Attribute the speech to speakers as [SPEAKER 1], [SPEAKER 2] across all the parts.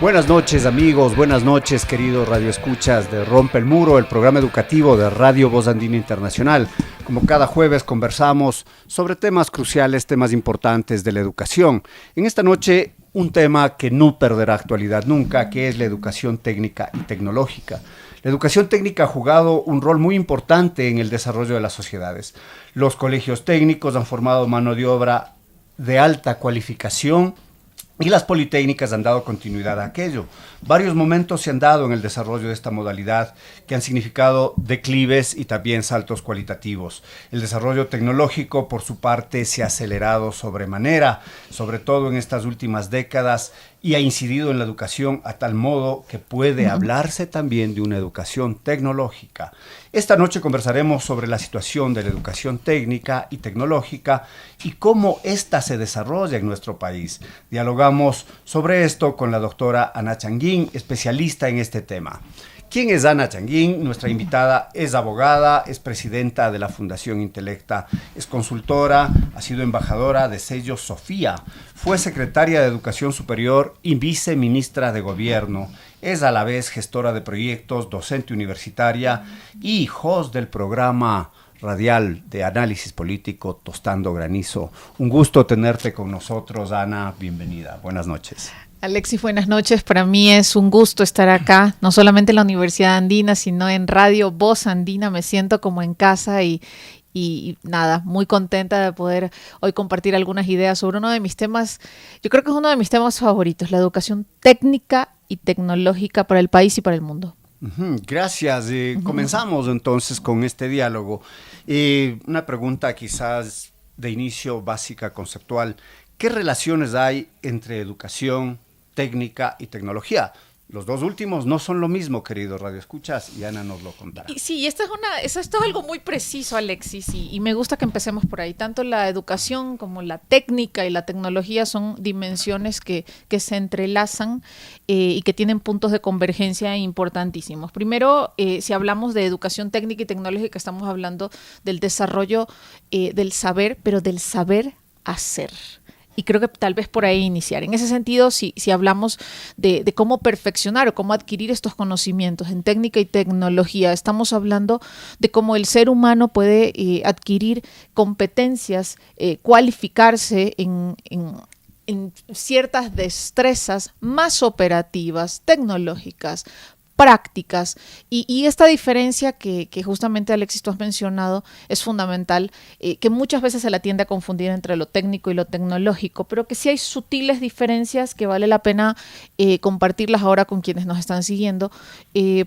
[SPEAKER 1] Buenas noches amigos, buenas noches queridos radioescuchas de Rompe el Muro, el programa educativo de Radio Voz Andina Internacional. Como cada jueves conversamos sobre temas cruciales, temas importantes de la educación. En esta noche un tema que no perderá actualidad nunca, que es la educación técnica y tecnológica. La educación técnica ha jugado un rol muy importante en el desarrollo de las sociedades. Los colegios técnicos han formado mano de obra de alta cualificación y las politécnicas han dado continuidad a aquello. Varios momentos se han dado en el desarrollo de esta modalidad que han significado declives y también saltos cualitativos. El desarrollo tecnológico, por su parte, se ha acelerado sobremanera, sobre todo en estas últimas décadas, y ha incidido en la educación a tal modo que puede hablarse también de una educación tecnológica. Esta noche conversaremos sobre la situación de la educación técnica y tecnológica y cómo ésta se desarrolla en nuestro país. Dialogamos sobre esto con la doctora Ana Changuín, especialista en este tema. ¿Quién es Ana Changuín? Nuestra invitada es abogada, es presidenta de la Fundación Intelecta, es consultora, ha sido embajadora de sello Sofía, fue secretaria de Educación Superior y viceministra de Gobierno, es a la vez gestora de proyectos, docente universitaria y host del programa radial de análisis político Tostando Granizo. Un gusto tenerte con nosotros, Ana, bienvenida, buenas noches.
[SPEAKER 2] Alexis, buenas noches. Para mí es un gusto estar acá, no solamente en la Universidad Andina, sino en Radio Voz Andina. Me siento como en casa y nada, muy contenta de poder hoy compartir algunas ideas sobre uno de mis temas, yo creo que es uno de mis temas favoritos, la educación técnica y tecnológica para el país y para el mundo.
[SPEAKER 1] Gracias. Comenzamos entonces con este diálogo. Una pregunta quizás de inicio básica, conceptual. ¿Qué relaciones hay entre educación, técnica y tecnología? Los dos últimos no son lo mismo, queridos radioescuchas, y Ana nos lo contará.
[SPEAKER 2] Sí, esto es algo muy preciso, Alexis, y me gusta que empecemos por ahí. Tanto la educación como la técnica y la tecnología son dimensiones que se entrelazan y que tienen puntos de convergencia importantísimos. Primero, si hablamos de educación técnica y tecnológica, estamos hablando del desarrollo del saber, pero del saber hacer. Y creo que tal vez por ahí iniciar. En ese sentido, si hablamos de cómo perfeccionar o cómo adquirir estos conocimientos en técnica y tecnología, estamos hablando de cómo el ser humano puede adquirir competencias, cualificarse en ciertas destrezas más operativas, tecnológicas, prácticas, y esta diferencia que justamente, Alexis, tú has mencionado es fundamental, que muchas veces se la tiende a confundir entre lo técnico y lo tecnológico, pero que sí hay sutiles diferencias que vale la pena compartirlas ahora con quienes nos están siguiendo,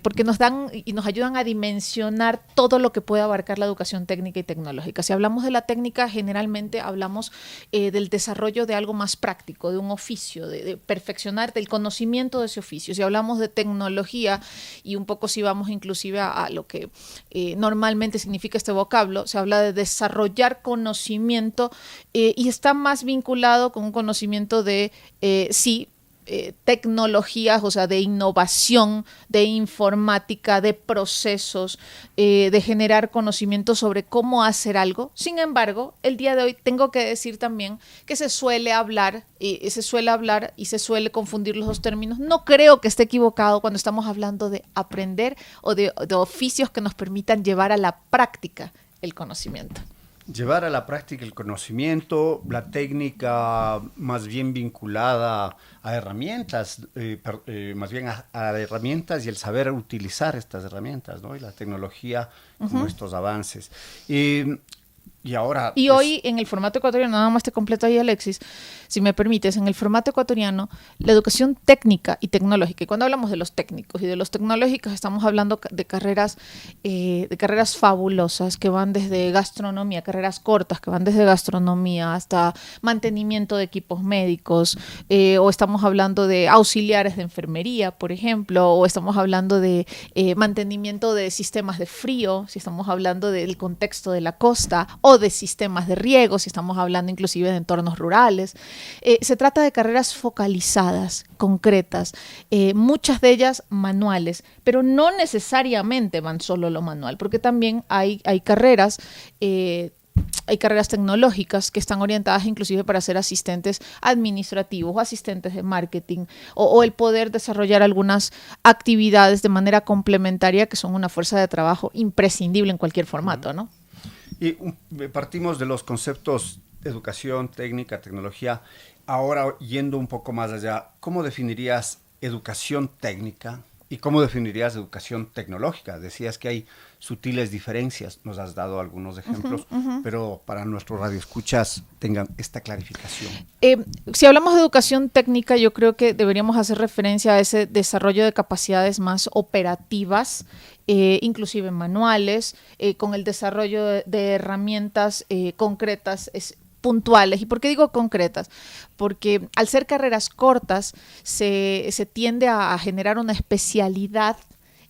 [SPEAKER 2] porque nos dan y nos ayudan a dimensionar todo lo que puede abarcar la educación técnica y tecnológica. Si hablamos de la técnica, generalmente hablamos del desarrollo de algo más práctico, de un oficio, de perfeccionar del conocimiento de ese oficio. Si hablamos de tecnología, y un poco si vamos inclusive a lo que normalmente significa este vocablo, se habla de desarrollar conocimiento y está más vinculado con un conocimiento de tecnologías, o sea, de innovación, de informática, de procesos, de generar conocimiento sobre cómo hacer algo. Sin embargo, el día de hoy tengo que decir también que se suele hablar y se suele confundir los dos términos. No creo que esté equivocado cuando estamos hablando de aprender o de oficios que nos permitan llevar a la práctica el conocimiento.
[SPEAKER 1] Llevar a la práctica el conocimiento, la técnica más bien vinculada a herramientas, más bien a herramientas y el saber utilizar estas herramientas, ¿no? Y la tecnología como estos avances. Y ahora...
[SPEAKER 2] Y hoy en el formato ecuatoriano, nada más te completo ahí, Alexis, si me permites, en el formato ecuatoriano, la educación técnica y tecnológica, y cuando hablamos de los técnicos y de los tecnológicos, estamos hablando de carreras fabulosas que van desde gastronomía, carreras cortas que van desde gastronomía hasta mantenimiento de equipos médicos, o estamos hablando de auxiliares de enfermería, por ejemplo, o estamos hablando de mantenimiento de sistemas de frío, si estamos hablando del contexto de la costa, o de sistemas de riego, si estamos hablando inclusive de entornos rurales. Se trata de carreras focalizadas, concretas, muchas de ellas manuales, pero no necesariamente van solo lo manual, porque también hay carreras hay carreras tecnológicas que están orientadas inclusive para ser asistentes administrativos o asistentes de marketing o el poder desarrollar algunas actividades de manera complementaria que son una fuerza de trabajo imprescindible en cualquier formato, ¿no?
[SPEAKER 1] Y partimos de los conceptos de educación, técnica, tecnología. Ahora, yendo un poco más allá, ¿cómo definirías educación técnica y cómo definirías educación tecnológica? Decías que hay sutiles diferencias, nos has dado algunos ejemplos, pero para nuestros radioescuchas tengan esta clarificación.
[SPEAKER 2] Si hablamos de educación técnica, yo creo que deberíamos hacer referencia a ese desarrollo de capacidades más operativas, inclusive manuales, con el desarrollo de herramientas concretas, puntuales. ¿Y por qué digo concretas? Porque al ser carreras cortas se tiende a generar una especialidad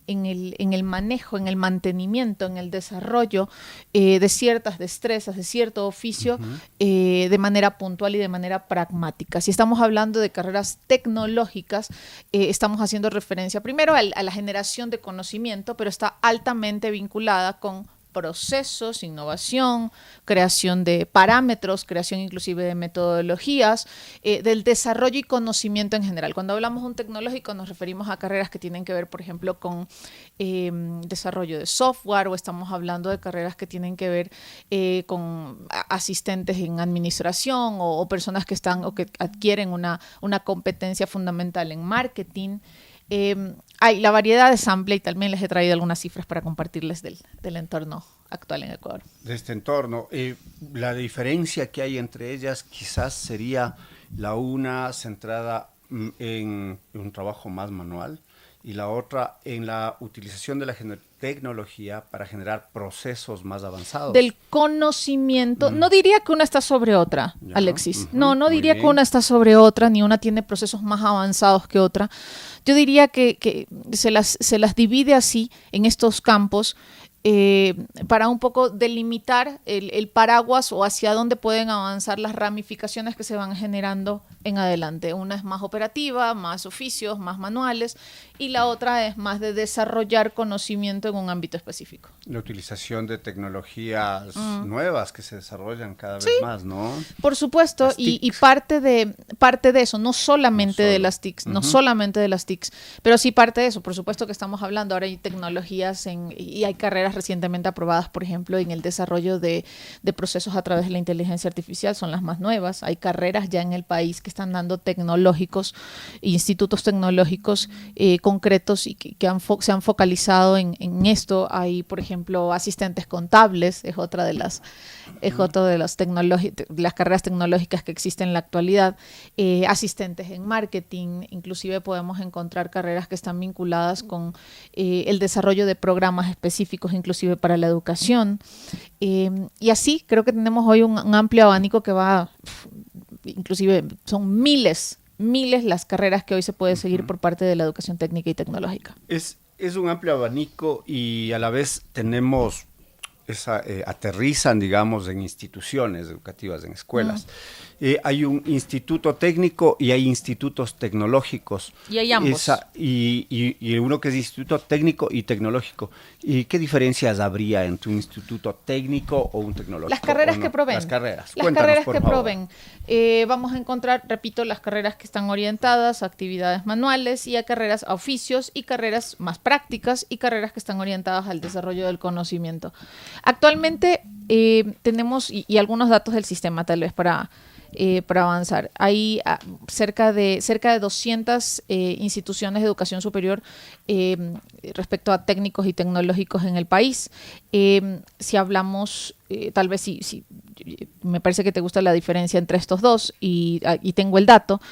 [SPEAKER 2] en el manejo, en el mantenimiento, en el desarrollo de ciertas destrezas, de cierto oficio, de manera puntual y de manera pragmática. Si estamos hablando de carreras tecnológicas, estamos haciendo referencia primero a la generación de conocimiento, pero está altamente vinculada con procesos, innovación, creación de parámetros, creación inclusive de metodologías, del desarrollo y conocimiento en general. Cuando hablamos de un tecnológico nos referimos a carreras que tienen que ver, por ejemplo, con desarrollo de software, o estamos hablando de carreras que tienen que ver con asistentes en administración o personas que están o que adquieren una competencia fundamental en marketing. La variedad es amplia y también les he traído algunas cifras para compartirles del entorno actual en Ecuador.
[SPEAKER 1] De este entorno, la diferencia que hay entre ellas quizás sería la una centrada en un trabajo más manual y la otra en la utilización de la tecnología para generar procesos más avanzados.
[SPEAKER 2] Del conocimiento, no diría que una está sobre otra, Alexis. No diría que una está sobre otra, ni una tiene procesos más avanzados que otra. Yo diría que se las divide así en estos campos para un poco delimitar el paraguas o hacia dónde pueden avanzar las ramificaciones que se van generando en adelante. Una es más operativa, más oficios, más manuales, y la otra es más de desarrollar conocimiento en un ámbito específico.
[SPEAKER 1] La utilización de tecnologías nuevas que se desarrollan cada vez más, ¿no?
[SPEAKER 2] Por supuesto, y parte de eso, no solamente de las TICs, no solamente de las TICs, pero sí parte de eso. Por supuesto que estamos hablando, ahora hay tecnologías y hay carreras recientemente aprobadas, por ejemplo, en el desarrollo de procesos a través de la inteligencia artificial, son las más nuevas. Hay carreras ya en el país que están dando tecnológicos, institutos tecnológicos concretos y que se han focalizado en esto. Hay, por ejemplo, asistentes contables, es otra de las carreras tecnológicas que existen en la actualidad, asistentes en marketing, inclusive podemos encontrar carreras que están vinculadas con el desarrollo de programas específicos, inclusive para la educación. Y así creo que tenemos hoy un amplio abanico que va, inclusive son miles las carreras que hoy se puede seguir por parte de la educación técnica y tecnológica.
[SPEAKER 1] Es un amplio abanico y a la vez tenemos aterrizan, digamos, en instituciones educativas, en escuelas. Hay un instituto técnico y hay institutos tecnológicos.
[SPEAKER 2] Y hay ambos.
[SPEAKER 1] Y uno que es instituto técnico y tecnológico. ¿Y qué diferencias habría entre un instituto técnico o un tecnológico?
[SPEAKER 2] Las carreras que proveen.
[SPEAKER 1] Las carreras.
[SPEAKER 2] Las carreras que proveen. Vamos a encontrar, repito, las carreras que están orientadas a actividades manuales y a carreras a oficios y carreras más prácticas y carreras que están orientadas al desarrollo del conocimiento. Actualmente tenemos, y algunos datos del sistema tal vez para avanzar. Hay cerca de 200 instituciones de educación superior respecto a técnicos y tecnológicos en el país. Si hablamos, tal vez si me parece que te gusta la diferencia entre estos dos y tengo el dato.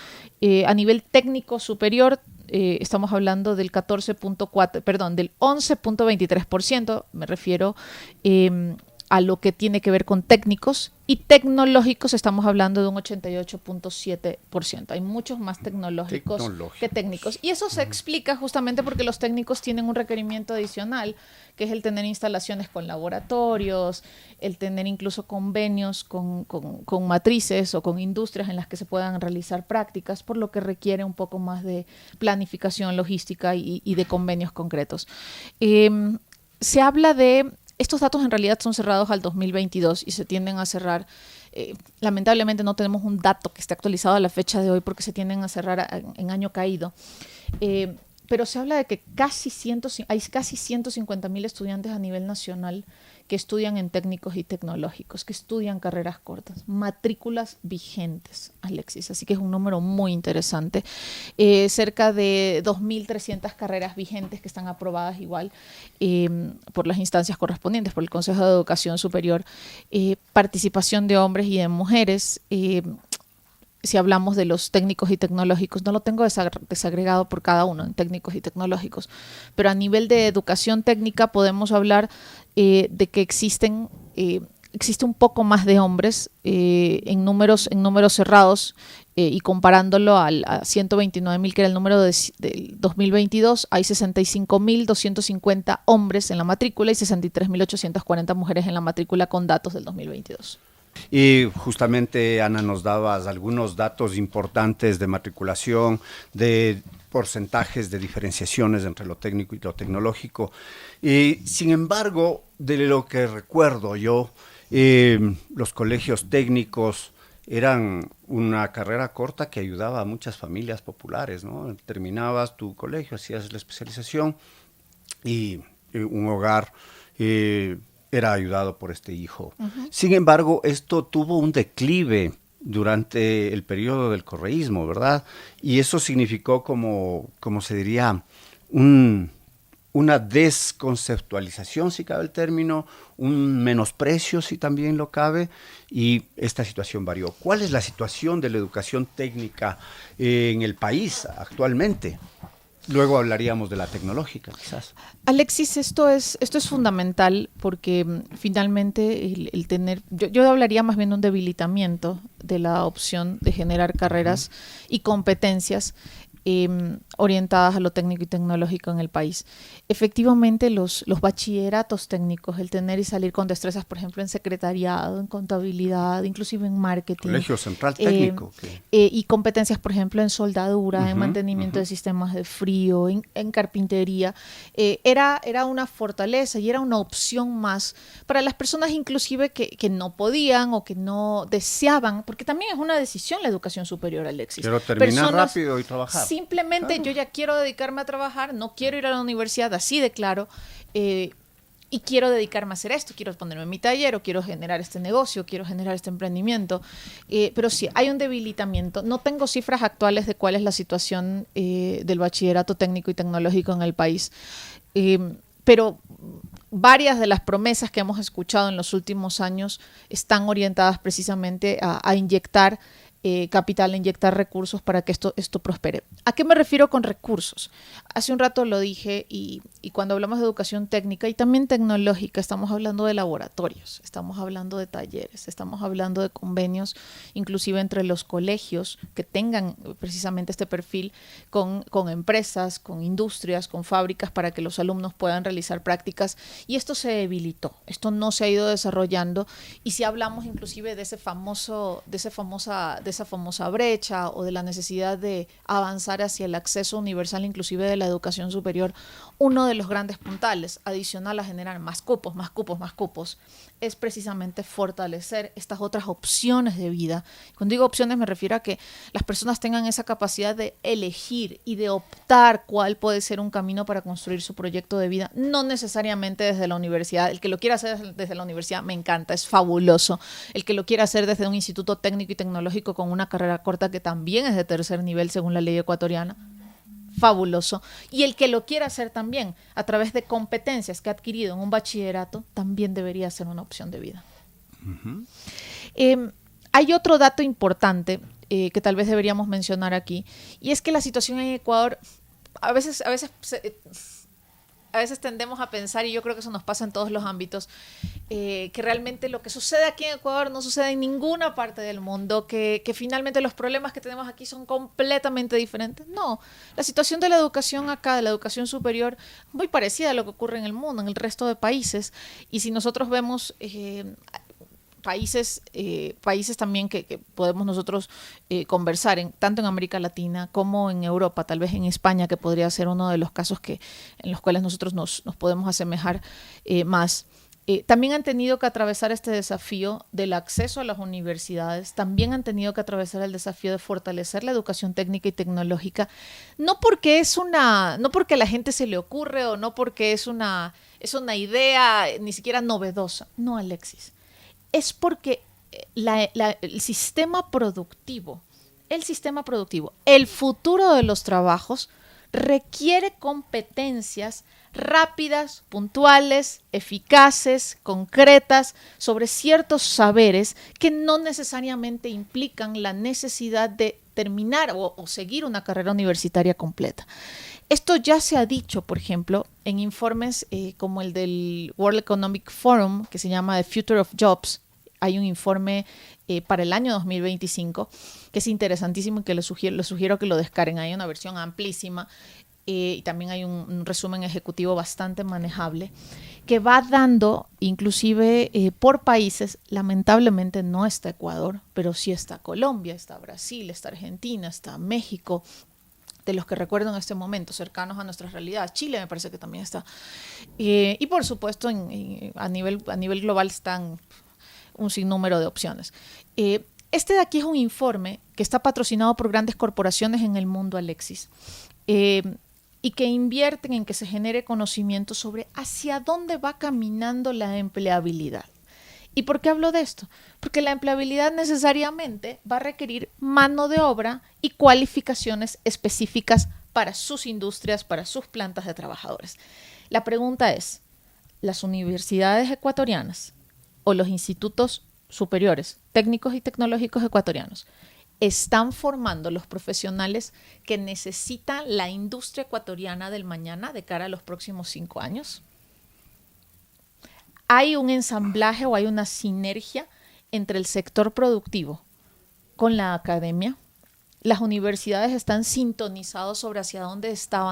[SPEAKER 2] A nivel técnico superior, estamos hablando del 11.23%, me refiero a lo que tiene que ver con técnicos, y tecnológicos estamos hablando de un 88.7%. Hay muchos más tecnológicos que técnicos. Y eso se explica justamente porque los técnicos tienen un requerimiento adicional, que es el tener instalaciones con laboratorios, el tener incluso convenios con matrices o con industrias en las que se puedan realizar prácticas, por lo que requiere un poco más de planificación logística y de convenios concretos. Se habla de Estos datos en realidad son cerrados al 2022 y se tienden a cerrar. Lamentablemente no tenemos un dato que esté actualizado a la fecha de hoy porque se tienden a cerrar en año caído. Pero se habla de que hay casi 150.000 estudiantes a nivel nacional que estudian en técnicos y tecnológicos, que estudian carreras cortas, matrículas vigentes, Alexis, así que es un número muy interesante. Cerca de 2.300 carreras vigentes que están aprobadas igual por las instancias correspondientes, por el Consejo de Educación Superior, participación de hombres y de mujeres. Si hablamos de los técnicos y tecnológicos, no lo tengo desagregado por cada uno en técnicos y tecnológicos, pero a nivel de educación técnica podemos hablar de que existe un poco más de hombres en números cerrados y comparándolo a 129.000 que era el número del 2022, hay 65.250 hombres en la matrícula y 63.840 mujeres en la matrícula con datos del 2022.
[SPEAKER 1] Y justamente, Ana, nos dabas algunos datos importantes de matriculación, de porcentajes de diferenciaciones entre lo técnico y lo tecnológico. Sin embargo, de lo que recuerdo yo, los colegios técnicos eran una carrera corta que ayudaba a muchas familias populares, ¿no? Terminabas tu colegio, hacías la especialización y un hogar era ayudado por este hijo. Uh-huh. Sin embargo, esto tuvo un declive durante el periodo del correísmo, ¿verdad? Y eso significó como se diría, una desconceptualización, si cabe el término, un menosprecio, si también lo cabe, y esta situación varió. ¿Cuál es la situación de la educación técnica en el país actualmente? Luego hablaríamos de la tecnológica, quizás.
[SPEAKER 2] Alexis, esto es fundamental porque finalmente el tener, yo hablaría más bien de un debilitamiento de la opción de generar carreras y competencias orientadas a lo técnico y tecnológico en el país. Efectivamente, los bachilleratos técnicos, el tener y salir con destrezas, por ejemplo, en secretariado, en contabilidad, inclusive en marketing.
[SPEAKER 1] Colegio Central Técnico.
[SPEAKER 2] Y competencias, por ejemplo, en soldadura, en mantenimiento de sistemas de frío, en carpintería. Era una fortaleza y era una opción más para las personas inclusive que no podían o que no deseaban, porque también es una decisión la educación superior, Alexis.
[SPEAKER 1] Quiero terminar rápido y trabajar.
[SPEAKER 2] Simplemente claro. Yo ya quiero dedicarme a trabajar, no quiero ir a la universidad, así de claro, y quiero dedicarme a hacer esto, quiero ponerme en mi taller, o quiero generar este negocio, quiero generar este emprendimiento, pero sí, hay un debilitamiento. No tengo cifras actuales de cuál es la situación del bachillerato técnico y tecnológico en el país, pero varias de las promesas que hemos escuchado en los últimos años están orientadas precisamente a inyectar capital, inyectar recursos para que esto prospere. ¿A qué me refiero con recursos? Hace un rato lo dije y cuando hablamos de educación técnica y también tecnológica, estamos hablando de laboratorios, estamos hablando de talleres, estamos hablando de convenios, inclusive entre los colegios que tengan precisamente este perfil con empresas, con industrias, con fábricas para que los alumnos puedan realizar prácticas, y esto se debilitó, esto no se ha ido desarrollando, y si hablamos inclusive de esa famosa brecha o de la necesidad de avanzar hacia el acceso universal inclusive de la educación superior, uno de los grandes puntales, adicional a generar más cupos, es precisamente fortalecer estas otras opciones de vida. Cuando digo opciones me refiero a que las personas tengan esa capacidad de elegir y de optar cuál puede ser un camino para construir su proyecto de vida, no necesariamente desde la universidad. El que lo quiera hacer desde la universidad me encanta, es fabuloso. El que lo quiera hacer desde un instituto técnico y tecnológico con una carrera corta que también es de tercer nivel según la ley ecuatoriana, fabuloso. Y el que lo quiera hacer también a través de competencias que ha adquirido en un bachillerato también debería ser una opción de vida. Uh-huh. Hay otro dato importante que tal vez deberíamos mencionar aquí, y es que la situación en Ecuador a veces tendemos a pensar, y yo creo que eso nos pasa en todos los ámbitos, que realmente lo que sucede aquí en Ecuador no sucede en ninguna parte del mundo, que finalmente los problemas que tenemos aquí son completamente diferentes. No, la situación de la educación acá, de la educación superior, muy parecida a lo que ocurre en el mundo, en el resto de países. Y si nosotros vemos países también que podemos nosotros conversar, tanto en América Latina como en Europa, tal vez en España, que podría ser uno de los casos en los cuales nosotros nos podemos asemejar más. También han tenido que atravesar este desafío del acceso a las universidades, también han tenido que atravesar el desafío de fortalecer la educación técnica y tecnológica, no porque a la gente se le ocurre o no porque es una idea ni siquiera novedosa, no, Alexis, es porque el sistema productivo, el futuro de los trabajos requiere competencias rápidas, puntuales, eficaces, concretas, sobre ciertos saberes que no necesariamente implican la necesidad de terminar o seguir una carrera universitaria completa. Esto ya se ha dicho, por ejemplo, en informes como el del World Economic Forum, que se llama The Future of Jobs. Hay un informe para el año 2025 que es interesantísimo y que les sugiero que lo descarguen. Hay una versión amplísima y también hay un resumen ejecutivo bastante manejable que va dando, inclusive por países, lamentablemente no está Ecuador, pero sí está Colombia, está Brasil, está Argentina, está México, de los que recuerdo en este momento, cercanos a nuestra realidad. Chile me parece que también está. Y por supuesto a nivel global están un sinnúmero de opciones. Este de aquí es un informe que está patrocinado por grandes corporaciones en el mundo, Alexis, y que invierten en que se genere conocimiento sobre hacia dónde va caminando la empleabilidad. ¿Y por qué hablo de esto? Porque la empleabilidad necesariamente va a requerir mano de obra y cualificaciones específicas para sus industrias, para sus plantas de trabajadores. La pregunta es, ¿las universidades ecuatorianas o los institutos superiores, técnicos y tecnológicos ecuatorianos, están formando los profesionales que necesita la industria ecuatoriana del mañana de cara a los próximos 5 años? ¿Hay un ensamblaje o hay una sinergia entre el sector productivo con la academia? Las universidades están sintonizados sobre hacia dónde están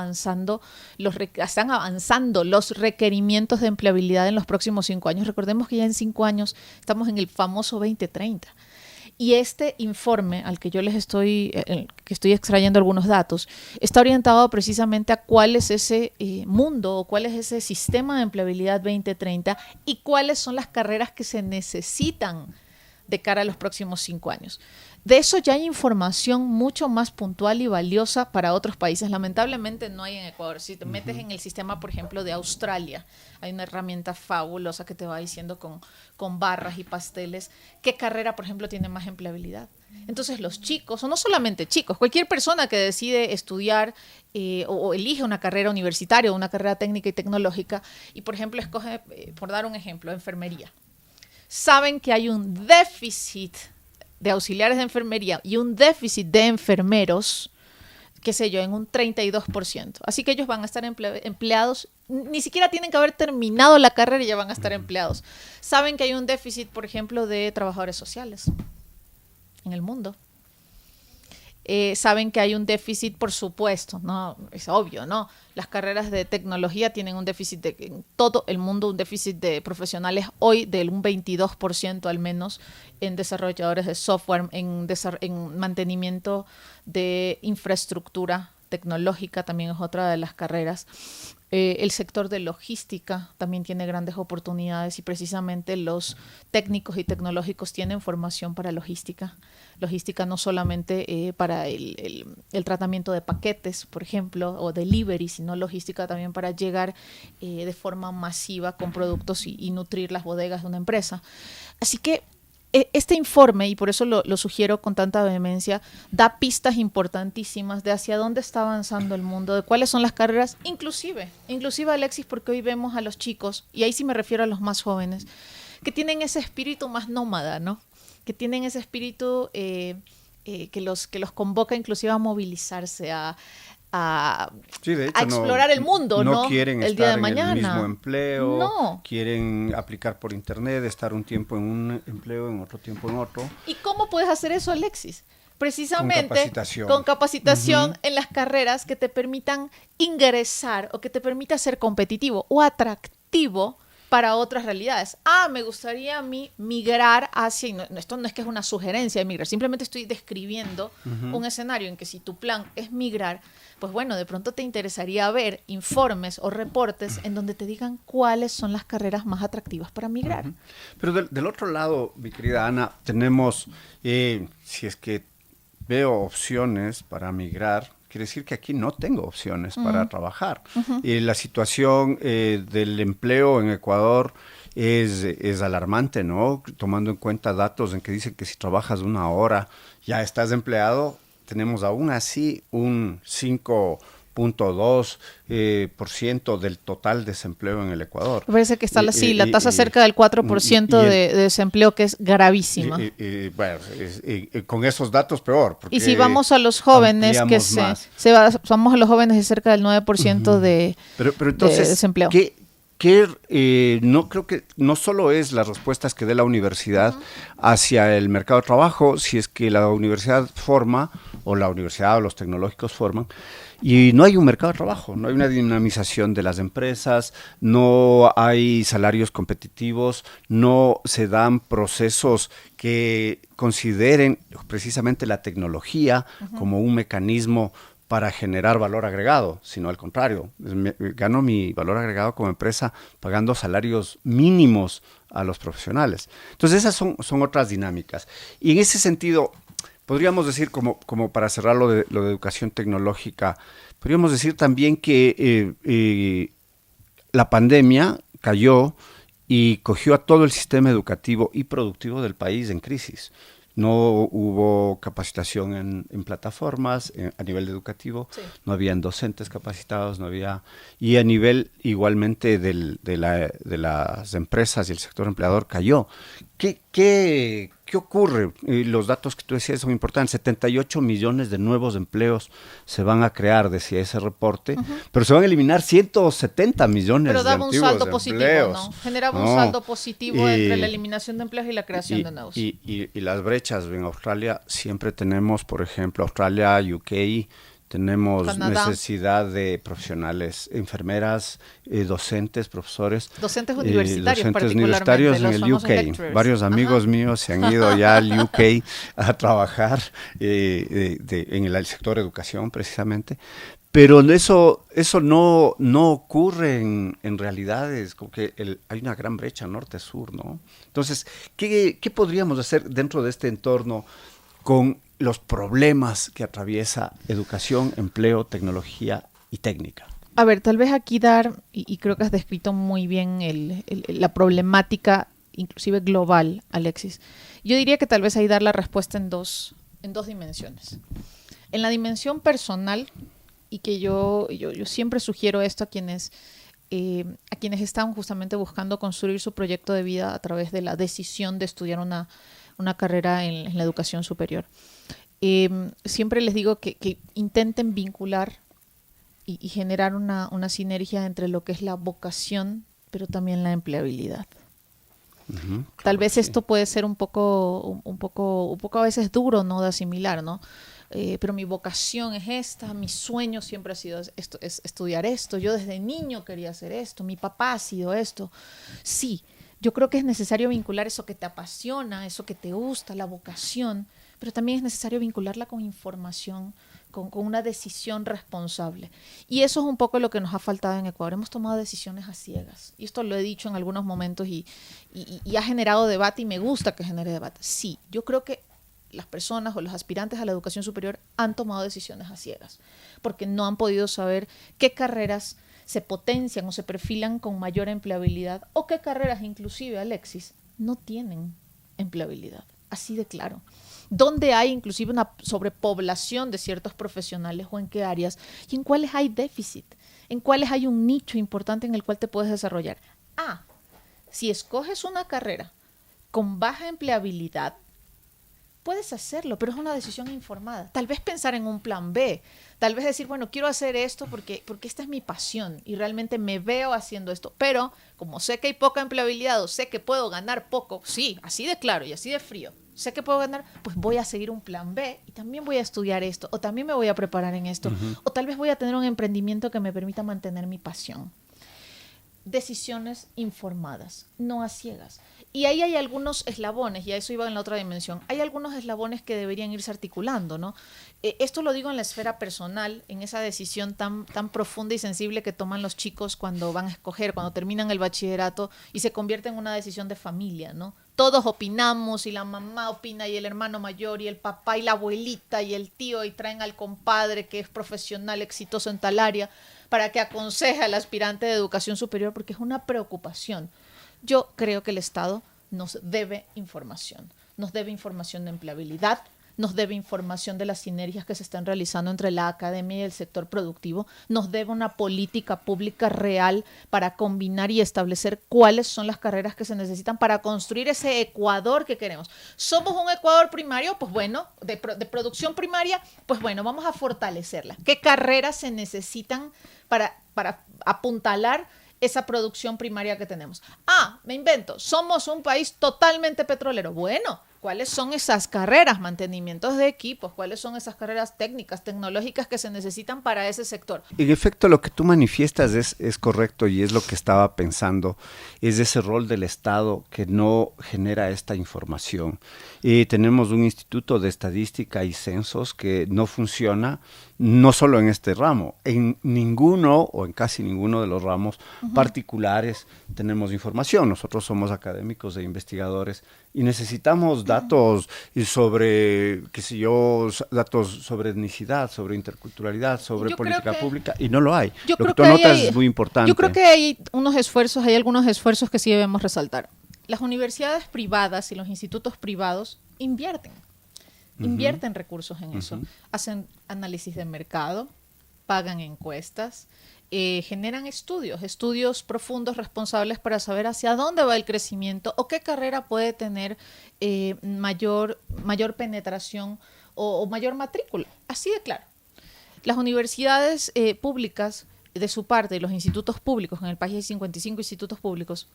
[SPEAKER 2] avanzando los requerimientos de empleabilidad en los próximos 5 años. Recordemos que ya en 5 años estamos en el famoso 2030. Y este informe al que yo que estoy extrayendo algunos datos, está orientado precisamente a cuál es ese mundo o cuál es ese sistema de empleabilidad 2030 y cuáles son las carreras que se necesitan de cara a los próximos 5 años. De eso ya hay información mucho más puntual y valiosa para otros países. Lamentablemente no hay en Ecuador. Si te metes en el sistema, por ejemplo, de Australia, hay una herramienta fabulosa que te va diciendo con barras y pasteles qué carrera, por ejemplo, tiene más empleabilidad. Entonces los chicos, o no solamente chicos, cualquier persona que decide estudiar o elige una carrera universitaria o una carrera técnica y tecnológica y, por ejemplo, escoge, por dar un ejemplo, enfermería. Saben que hay un déficit de auxiliares de enfermería y un déficit de enfermeros, qué sé yo, en un 32%. Así que ellos van a estar empleados, ni siquiera tienen que haber terminado la carrera y ya van a estar empleados. Saben que hay un déficit, por ejemplo, de trabajadores sociales en el mundo. Saben que hay un déficit, por supuesto, ¿no? Es obvio, ¿no? Las carreras de tecnología tienen un déficit en todo el mundo, un déficit de profesionales hoy del un 22% al menos en desarrolladores de software, en mantenimiento de infraestructura tecnológica, también es otra de las carreras. El sector de logística también tiene grandes oportunidades y precisamente los técnicos y tecnológicos tienen formación para logística. Logística no solamente para el tratamiento de paquetes, por ejemplo, o delivery, sino logística también para llegar de forma masiva con productos y nutrir las bodegas de una empresa. Así que este informe, y por eso lo sugiero con tanta vehemencia, da pistas importantísimas de hacia dónde está avanzando el mundo, de cuáles son las carreras, inclusive Alexis, porque hoy vemos a los chicos, y ahí sí me refiero a los más jóvenes, que tienen ese espíritu más nómada, ¿no? Que tienen ese espíritu que los convoca inclusive a movilizarse, a explorar el mundo, ¿no?
[SPEAKER 1] No quieren
[SPEAKER 2] el
[SPEAKER 1] estar
[SPEAKER 2] día de
[SPEAKER 1] en
[SPEAKER 2] mañana.
[SPEAKER 1] el mismo empleo,
[SPEAKER 2] no.
[SPEAKER 1] Quieren aplicar por internet, estar un tiempo en un empleo, en otro tiempo en otro.
[SPEAKER 2] ¿Y cómo puedes hacer eso, Alexis? Precisamente
[SPEAKER 1] con
[SPEAKER 2] capacitación en las carreras que te permitan ingresar o que te permita ser competitivo o atractivo para otras realidades. Me gustaría a mí migrar hacia, y esto no es que es una sugerencia de migrar, simplemente estoy describiendo un escenario en que si tu plan es migrar, pues bueno, de pronto te interesaría ver informes o reportes en donde te digan cuáles son las carreras más atractivas para migrar.
[SPEAKER 1] Pero del otro lado, mi querida Ana, tenemos, si es que veo opciones para migrar, quiere decir que aquí no tengo opciones para trabajar. Y la situación del empleo en Ecuador es alarmante, ¿no? Tomando en cuenta datos en que dicen que si trabajas 1 hora ya estás empleado. Tenemos aún así un 5.2% del total desempleo en el Ecuador.
[SPEAKER 2] Me parece que está así, la tasa cerca del 4% de desempleo, que es gravísima.
[SPEAKER 1] Bueno, con esos datos peor.
[SPEAKER 2] Y si vamos a los jóvenes, que vamos a los jóvenes de cerca del 9%
[SPEAKER 1] pero entonces,
[SPEAKER 2] de desempleo.
[SPEAKER 1] No creo que no solo es las respuestas que dé la universidad hacia el mercado de trabajo, si es que la universidad forma, o la universidad o los tecnológicos forman, y no hay un mercado de trabajo, no hay una dinamización de las empresas, no hay salarios competitivos, no se dan procesos que consideren precisamente la tecnología como un mecanismo para generar valor agregado, sino al contrario, gano mi valor agregado como empresa pagando salarios mínimos a los profesionales. Entonces esas son otras dinámicas. Y en ese sentido, podríamos decir, como para cerrar lo de educación tecnológica, podríamos decir también que la pandemia cayó y cogió a todo el sistema educativo y productivo del país en crisis. No hubo capacitación en plataformas a nivel educativo, no habían docentes capacitados, no había, y a nivel igualmente de las empresas y el sector empleador cayó. ¿Qué ocurre? Los datos que tú decías son importantes. 78 millones de nuevos empleos se van a crear, decía ese reporte, pero se van a eliminar 170 millones de antiguos empleos. Pero daba un saldo positivo,
[SPEAKER 2] ¿no? Generaba un saldo positivo entre la eliminación de empleos y la creación de nuevos.
[SPEAKER 1] Y las brechas en Australia, siempre tenemos, por ejemplo, Australia, UK, tenemos Canadá, necesidad de profesionales, enfermeras, docentes, profesores.
[SPEAKER 2] Docentes universitarios,
[SPEAKER 1] docentes universitarios en el UK. Lecturers. Varios amigos míos se han ido ya al UK a trabajar en el sector educación, precisamente. Pero eso no ocurre en realidades, como que hay una gran brecha norte-sur, ¿no? Entonces, ¿qué podríamos hacer dentro de este entorno con los problemas que atraviesa educación, empleo, tecnología y técnica?
[SPEAKER 2] A ver, tal vez aquí y creo que has descrito muy bien la problemática, inclusive global, Alexis. Yo diría que tal vez ahí dar la respuesta en dos dimensiones. En la dimensión personal, y que yo siempre sugiero esto a quienes están justamente buscando construir su proyecto de vida a través de la decisión de estudiar una carrera en la educación superior. Siempre les digo que intenten vincular y generar una sinergia entre lo que es la vocación, pero también la empleabilidad. Tal vez esto puede ser un poco a veces duro, ¿no?, de asimilar, ¿no? Pero mi vocación es esta, mi sueño siempre ha sido estudiar esto, yo desde niño quería hacer esto, mi papá ha sido esto. Sí, yo creo que es necesario vincular eso que te apasiona, eso que te gusta, la vocación, pero también es necesario vincularla con información, con una decisión responsable. Y eso es un poco lo que nos ha faltado en Ecuador. Hemos tomado decisiones a ciegas. Y esto lo he dicho en algunos momentos y ha generado debate, y me gusta que genere debate. Sí, yo creo que las personas o los aspirantes a la educación superior han tomado decisiones a ciegas, porque no han podido saber qué carreras se potencian o se perfilan con mayor empleabilidad, o qué carreras inclusive, Alexis, no tienen empleabilidad. Así de claro. ¿Dónde hay inclusive una sobrepoblación de ciertos profesionales, o en qué áreas? Y en cuáles hay déficit, en cuáles hay un nicho importante en el cual te puedes desarrollar. Si escoges una carrera con baja empleabilidad, puedes hacerlo, pero es una decisión informada. Tal vez pensar en un plan B, tal vez decir, bueno, quiero hacer esto porque esta es mi pasión y realmente me veo haciendo esto, pero como sé que hay poca empleabilidad o sé que puedo ganar poco, sí, así de claro y así de frío, sé que puedo ganar, pues voy a seguir un plan B y también voy a estudiar esto, o también me voy a preparar en esto, o tal vez voy a tener un emprendimiento que me permita mantener mi pasión. decisiones informadas, no a ciegas. Y ahí hay algunos eslabones, y a eso iba en la otra dimensión, hay algunos eslabones que deberían irse articulando, ¿no? Esto lo digo en la esfera personal, en esa decisión tan profunda y sensible que toman los chicos cuando van a escoger, cuando terminan el bachillerato y se convierte en una decisión de familia, ¿no? Todos opinamos y la mamá opina y el hermano mayor y el papá y la abuelita y el tío y traen al compadre que es profesional exitoso en tal área para que aconseje al aspirante de educación superior porque es una preocupación. Yo creo que el Estado nos debe información de empleabilidad, nos debe información de las sinergias que se están realizando entre la academia y el sector productivo, nos debe una política pública real para combinar y establecer cuáles son las carreras que se necesitan para construir ese Ecuador que queremos. ¿Somos un Ecuador primario? Pues bueno, de producción primaria, pues bueno, vamos a fortalecerla. ¿Qué carreras se necesitan para apuntalar esa producción primaria que tenemos? Me invento, somos un país totalmente petrolero. Bueno, ¿cuáles son esas carreras? Mantenimientos de equipos, ¿cuáles son esas carreras técnicas, tecnológicas que se necesitan para ese sector?
[SPEAKER 1] En efecto, lo que tú manifiestas es correcto y es lo que estaba pensando, es ese rol del Estado que no genera esta información. Tenemos un instituto de estadística y censos que no funciona, no solo en este ramo, en ninguno o en casi ninguno de los ramos particulares tenemos información. Nosotros somos académicos e investigadores y necesitamos datos sobre, qué sé yo, datos sobre etnicidad, sobre interculturalidad, sobre política pública, y no lo hay. Lo que tú anotas es muy importante.
[SPEAKER 2] Yo creo que hay algunos esfuerzos que sí debemos resaltar. Las universidades privadas y los institutos privados invierten recursos en eso. Hacen análisis de mercado, pagan encuestas, generan estudios profundos, responsables para saber hacia dónde va el crecimiento o qué carrera puede tener mayor penetración o mayor matrícula. Así de claro. Las universidades públicas, de su parte, y los institutos públicos, en el país hay 55 institutos públicos,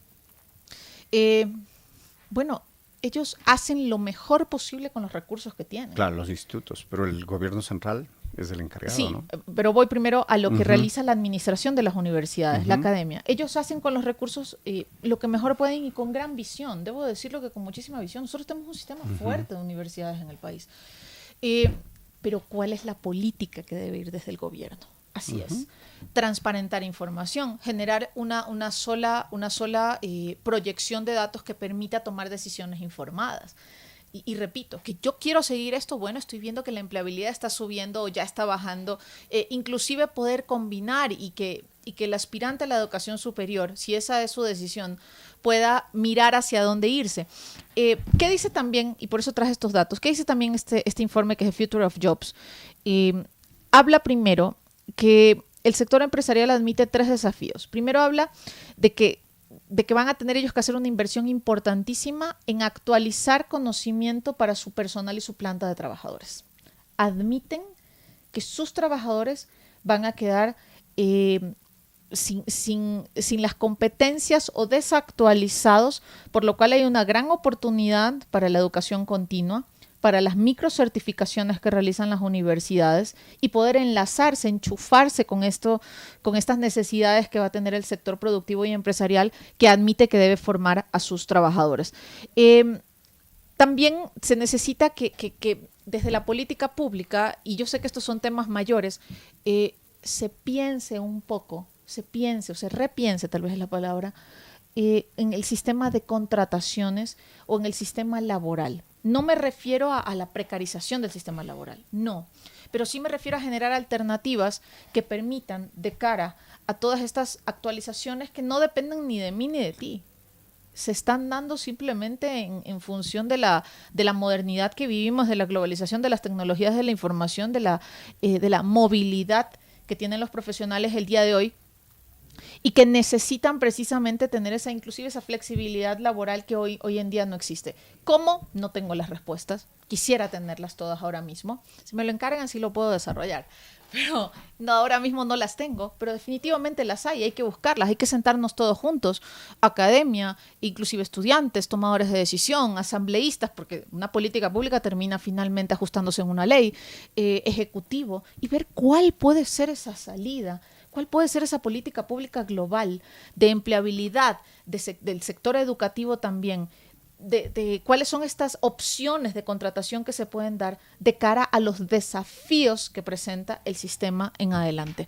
[SPEAKER 2] ellos hacen lo mejor posible con los recursos que tienen.
[SPEAKER 1] Claro, los institutos, pero el gobierno central es el encargado,
[SPEAKER 2] sí,
[SPEAKER 1] ¿no?
[SPEAKER 2] Pero voy primero a lo que realiza la administración de las universidades, la academia. Ellos hacen con los recursos lo que mejor pueden y con gran visión. Debo decirlo que con muchísima visión. Nosotros tenemos un sistema fuerte de universidades en el país. Pero ¿cuál es la política que debe ir desde el gobierno? Así es. Transparentar información, generar una sola proyección de datos que permita tomar decisiones informadas. Y repito, que yo quiero seguir esto, bueno, estoy viendo que la empleabilidad está subiendo o ya está bajando, inclusive poder combinar y que el aspirante a la educación superior, si esa es su decisión, pueda mirar hacia dónde irse. ¿Qué dice también, y por eso traje estos datos, qué dice también este informe que es The Future of Jobs? Habla primero que el sector empresarial admite 3 desafíos. Primero habla de que van a tener ellos que hacer una inversión importantísima en actualizar conocimiento para su personal y su planta de trabajadores. Admiten que sus trabajadores van a quedar sin las competencias o desactualizados, por lo cual hay una gran oportunidad para la educación continua, para las microcertificaciones que realizan las universidades y poder enlazarse, enchufarse con estas necesidades que va a tener el sector productivo y empresarial que admite que debe formar a sus trabajadores. También se necesita que desde la política pública, y yo sé que estos son temas mayores, se piense un poco, se repiense tal vez es la palabra, en el sistema de contrataciones o en el sistema laboral. No me refiero a la precarización del sistema laboral, no, pero sí me refiero a generar alternativas que permitan de cara a todas estas actualizaciones que no dependen ni de mí ni de ti. Se están dando simplemente en función de la modernidad que vivimos, de la globalización, de las tecnologías de la información, de la movilidad que tienen los profesionales el día de hoy, y que necesitan precisamente tener inclusive esa flexibilidad laboral que hoy en día no existe. ¿Cómo? No tengo las respuestas. Quisiera tenerlas todas ahora mismo. Si me lo encargan, sí lo puedo desarrollar. pero no, ahora mismo no las tengo, pero definitivamente las hay que buscarlas, hay que sentarnos todos juntos, academia, inclusive estudiantes, tomadores de decisión, asambleístas, porque una política pública termina finalmente ajustándose en una ley, ejecutivo, y ver cuál puede ser esa salida. ¿Cuál puede ser esa política pública global de empleabilidad del sector educativo también? De cuáles son estas opciones de contratación que se pueden dar de cara a los desafíos que presenta el sistema en adelante.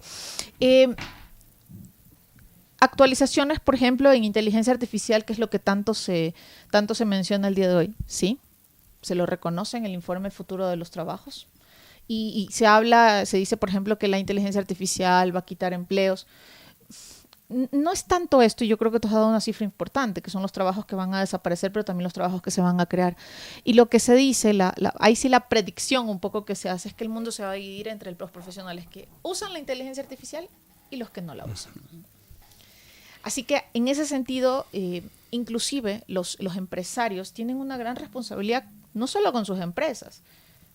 [SPEAKER 2] Actualizaciones, por ejemplo, en inteligencia artificial, que es lo que tanto se menciona el día de hoy. Sí, se lo reconoce en el informe El futuro de los trabajos. Y se dice, por ejemplo, que la inteligencia artificial va a quitar empleos. No es tanto esto, y yo creo que tú has dado una cifra importante, que son los trabajos que van a desaparecer, pero también los trabajos que se van a crear. Y lo que se dice, ahí sí la predicción un poco que se hace, es que el mundo se va a dividir entre los profesionales que usan la inteligencia artificial y los que no la usan. Así que en ese sentido, inclusive los empresarios tienen una gran responsabilidad, no solo con sus empresas,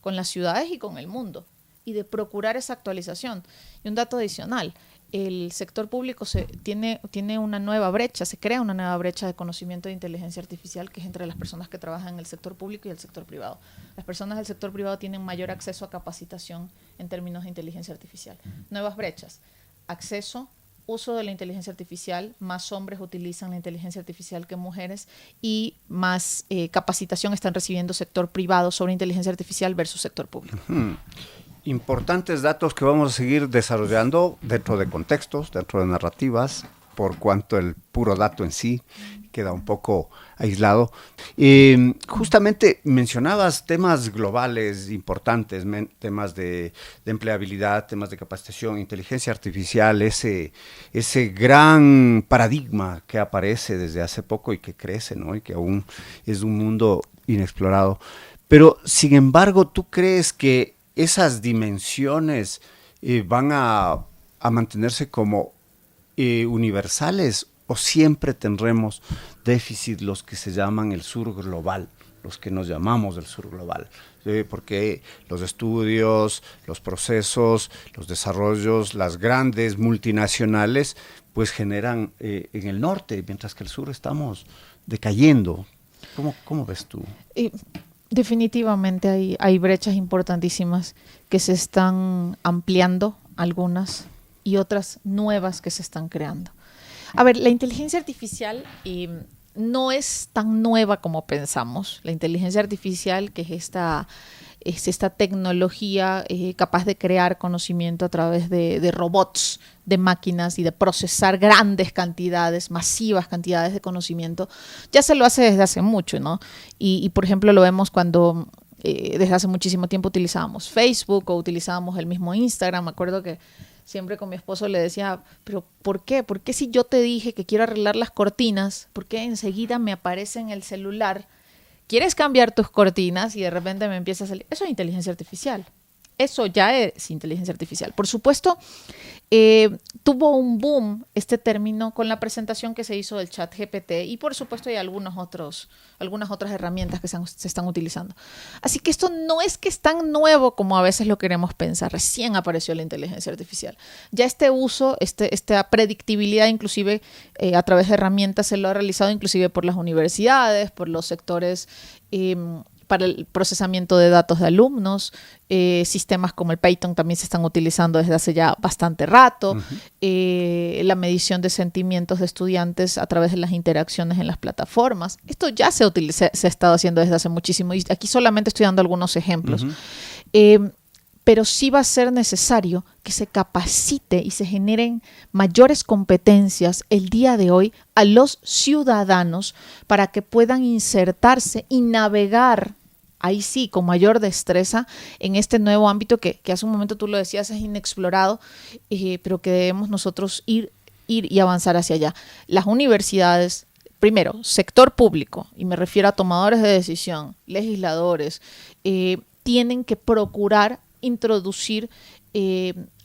[SPEAKER 2] con las ciudades y con el mundo, y de procurar esa actualización. Y un dato adicional, el sector público tiene una nueva brecha, se crea una nueva brecha de conocimiento de inteligencia artificial, que es entre las personas que trabajan en el sector público y el sector privado. Las personas del sector privado tienen mayor acceso a capacitación en términos de inteligencia artificial. Nuevas brechas, acceso, uso de la inteligencia artificial, más hombres utilizan la inteligencia artificial que mujeres, y más capacitación están recibiendo sector privado sobre inteligencia artificial versus sector público.
[SPEAKER 1] Importantes datos que vamos a seguir desarrollando dentro de contextos, dentro de narrativas, por cuanto el puro dato en sí queda un poco aislado. Justamente mencionabas temas globales importantes, temas de empleabilidad, temas de capacitación, inteligencia artificial, ese gran paradigma que aparece desde hace poco y que crece, ¿no? Y que aún es un mundo inexplorado. Pero, sin embargo, ¿tú crees que esas dimensiones van a mantenerse como universales, o siempre tendremos déficit los que se llaman el sur global, los que nos llamamos el sur global? Porque los estudios, los procesos, los desarrollos, las grandes multinacionales, pues generan en el norte, mientras que el sur estamos decayendo. ¿Cómo ves tú?
[SPEAKER 2] Definitivamente hay brechas importantísimas que se están ampliando, algunas, y otras nuevas que se están creando. A ver, la inteligencia artificial no es tan nueva como pensamos. La inteligencia artificial, que es esta tecnología capaz de crear conocimiento a través de robots, de máquinas, y de procesar grandes cantidades, masivas cantidades de conocimiento, ya se lo hace desde hace mucho, ¿no? Y por ejemplo, lo vemos cuando desde hace muchísimo tiempo utilizábamos Facebook o utilizábamos el mismo Instagram. Me acuerdo que siempre con mi esposo le decía, pero ¿por qué? ¿Por qué si yo te dije que quiero arreglar las cortinas, por qué enseguida me aparece en el celular, quieres cambiar tus cortinas, y de repente me empieza a salir? Eso es inteligencia artificial. Eso ya es inteligencia artificial. Por supuesto, tuvo un boom este término con la presentación que se hizo del ChatGPT, y por supuesto hay algunas otras herramientas que se están utilizando. Así que esto no es que es tan nuevo como a veces lo queremos pensar. Recién apareció la inteligencia artificial. Ya este uso, esta predictibilidad, inclusive a través de herramientas, se lo ha realizado inclusive por las universidades, por los sectores para el procesamiento de datos de alumnos. Sistemas como el Python también se están utilizando desde hace ya bastante rato. La medición de sentimientos de estudiantes a través de las interacciones en las plataformas. Esto ya se ha estado haciendo desde hace muchísimo, y aquí solamente estoy dando algunos ejemplos. Pero sí va a ser necesario que se capacite y se generen mayores competencias el día de hoy a los ciudadanos para que puedan insertarse y navegar, ahí sí, con mayor destreza en este nuevo ámbito que hace un momento tú lo decías, es inexplorado, pero que debemos nosotros ir y avanzar hacia allá. Las universidades, primero, sector público, y me refiero a tomadores de decisión, legisladores, tienen que procurar introducir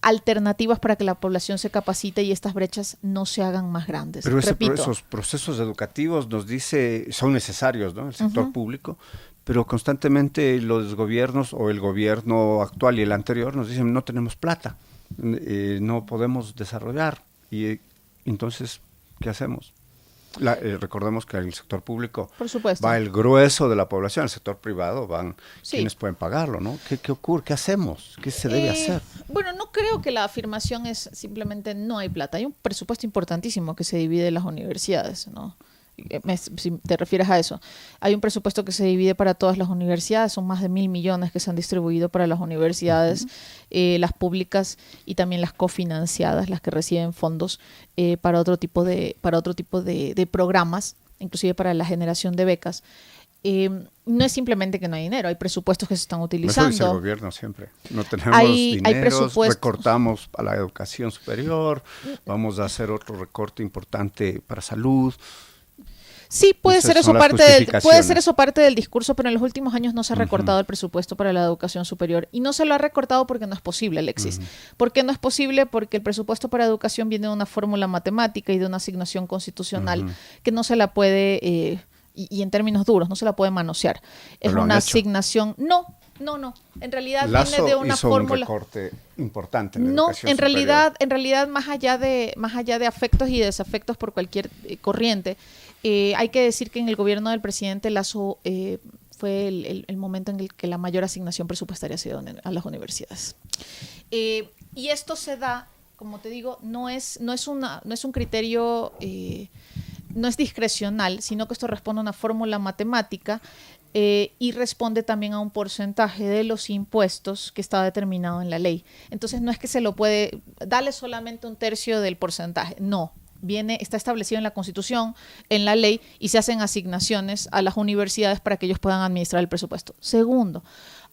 [SPEAKER 2] alternativas para que la población se capacite y estas brechas no se hagan más grandes.
[SPEAKER 1] Pero esos procesos educativos nos dice son necesarios, ¿no? El sector público, pero constantemente los gobiernos, o el gobierno actual y el anterior, nos dicen no tenemos plata. no podemos desarrollar. Y entonces, ¿qué hacemos? Recordemos que en el sector público
[SPEAKER 2] Por supuesto.
[SPEAKER 1] va el grueso de la población, el sector privado van
[SPEAKER 2] Sí.
[SPEAKER 1] quienes pueden pagarlo, ¿no? ¿Qué ocurre? ¿Qué hacemos? ¿Qué se debe hacer?
[SPEAKER 2] Bueno, no creo que la afirmación es simplemente no hay plata. Hay un presupuesto importantísimo que se divide en las universidades, ¿no? Si te refieres a eso, hay un presupuesto que se divide para todas las universidades, son más de 1.000 millones que se han distribuido para las universidades, las públicas y también las cofinanciadas, las que reciben fondos para otro tipo de programas, inclusive para la generación de becas. No es simplemente que no hay dinero, hay presupuestos que se están utilizando.
[SPEAKER 1] Eso dice el gobierno siempre. No tenemos
[SPEAKER 2] Hay
[SPEAKER 1] dinero,
[SPEAKER 2] presupuestos.
[SPEAKER 1] recortamos a la educación superior, vamos a hacer otro recorte importante para salud.
[SPEAKER 2] Sí, puede ser eso parte del discurso, pero en los últimos años no se ha recortado el presupuesto para la educación superior. Y no se lo ha recortado porque no es posible, Alexis. ¿Por qué no es posible? Porque el presupuesto para educación viene de una fórmula matemática y de una asignación constitucional que no se la puede, y en términos duros, no se la puede manosear. Es una asignación... No. En realidad
[SPEAKER 1] Lazo
[SPEAKER 2] viene de una
[SPEAKER 1] hizo
[SPEAKER 2] fórmula.
[SPEAKER 1] Un recorte importante en la
[SPEAKER 2] No,
[SPEAKER 1] educación
[SPEAKER 2] en
[SPEAKER 1] superior.
[SPEAKER 2] realidad más allá de afectos y desafectos por cualquier corriente, hay que decir que en el gobierno del presidente Lazo fue el momento en el que la mayor asignación presupuestaria ha sido a las universidades. Y esto se da, como te digo, no es un criterio, no es discrecional, sino que esto responde a una fórmula matemática. Y responde también a un porcentaje de los impuestos que está determinado en la ley. Entonces no es que se lo puede, darle solamente un tercio del porcentaje, no. Está establecido en la Constitución, en la ley, y se hacen asignaciones a las universidades para que ellos puedan administrar el presupuesto. Segundo,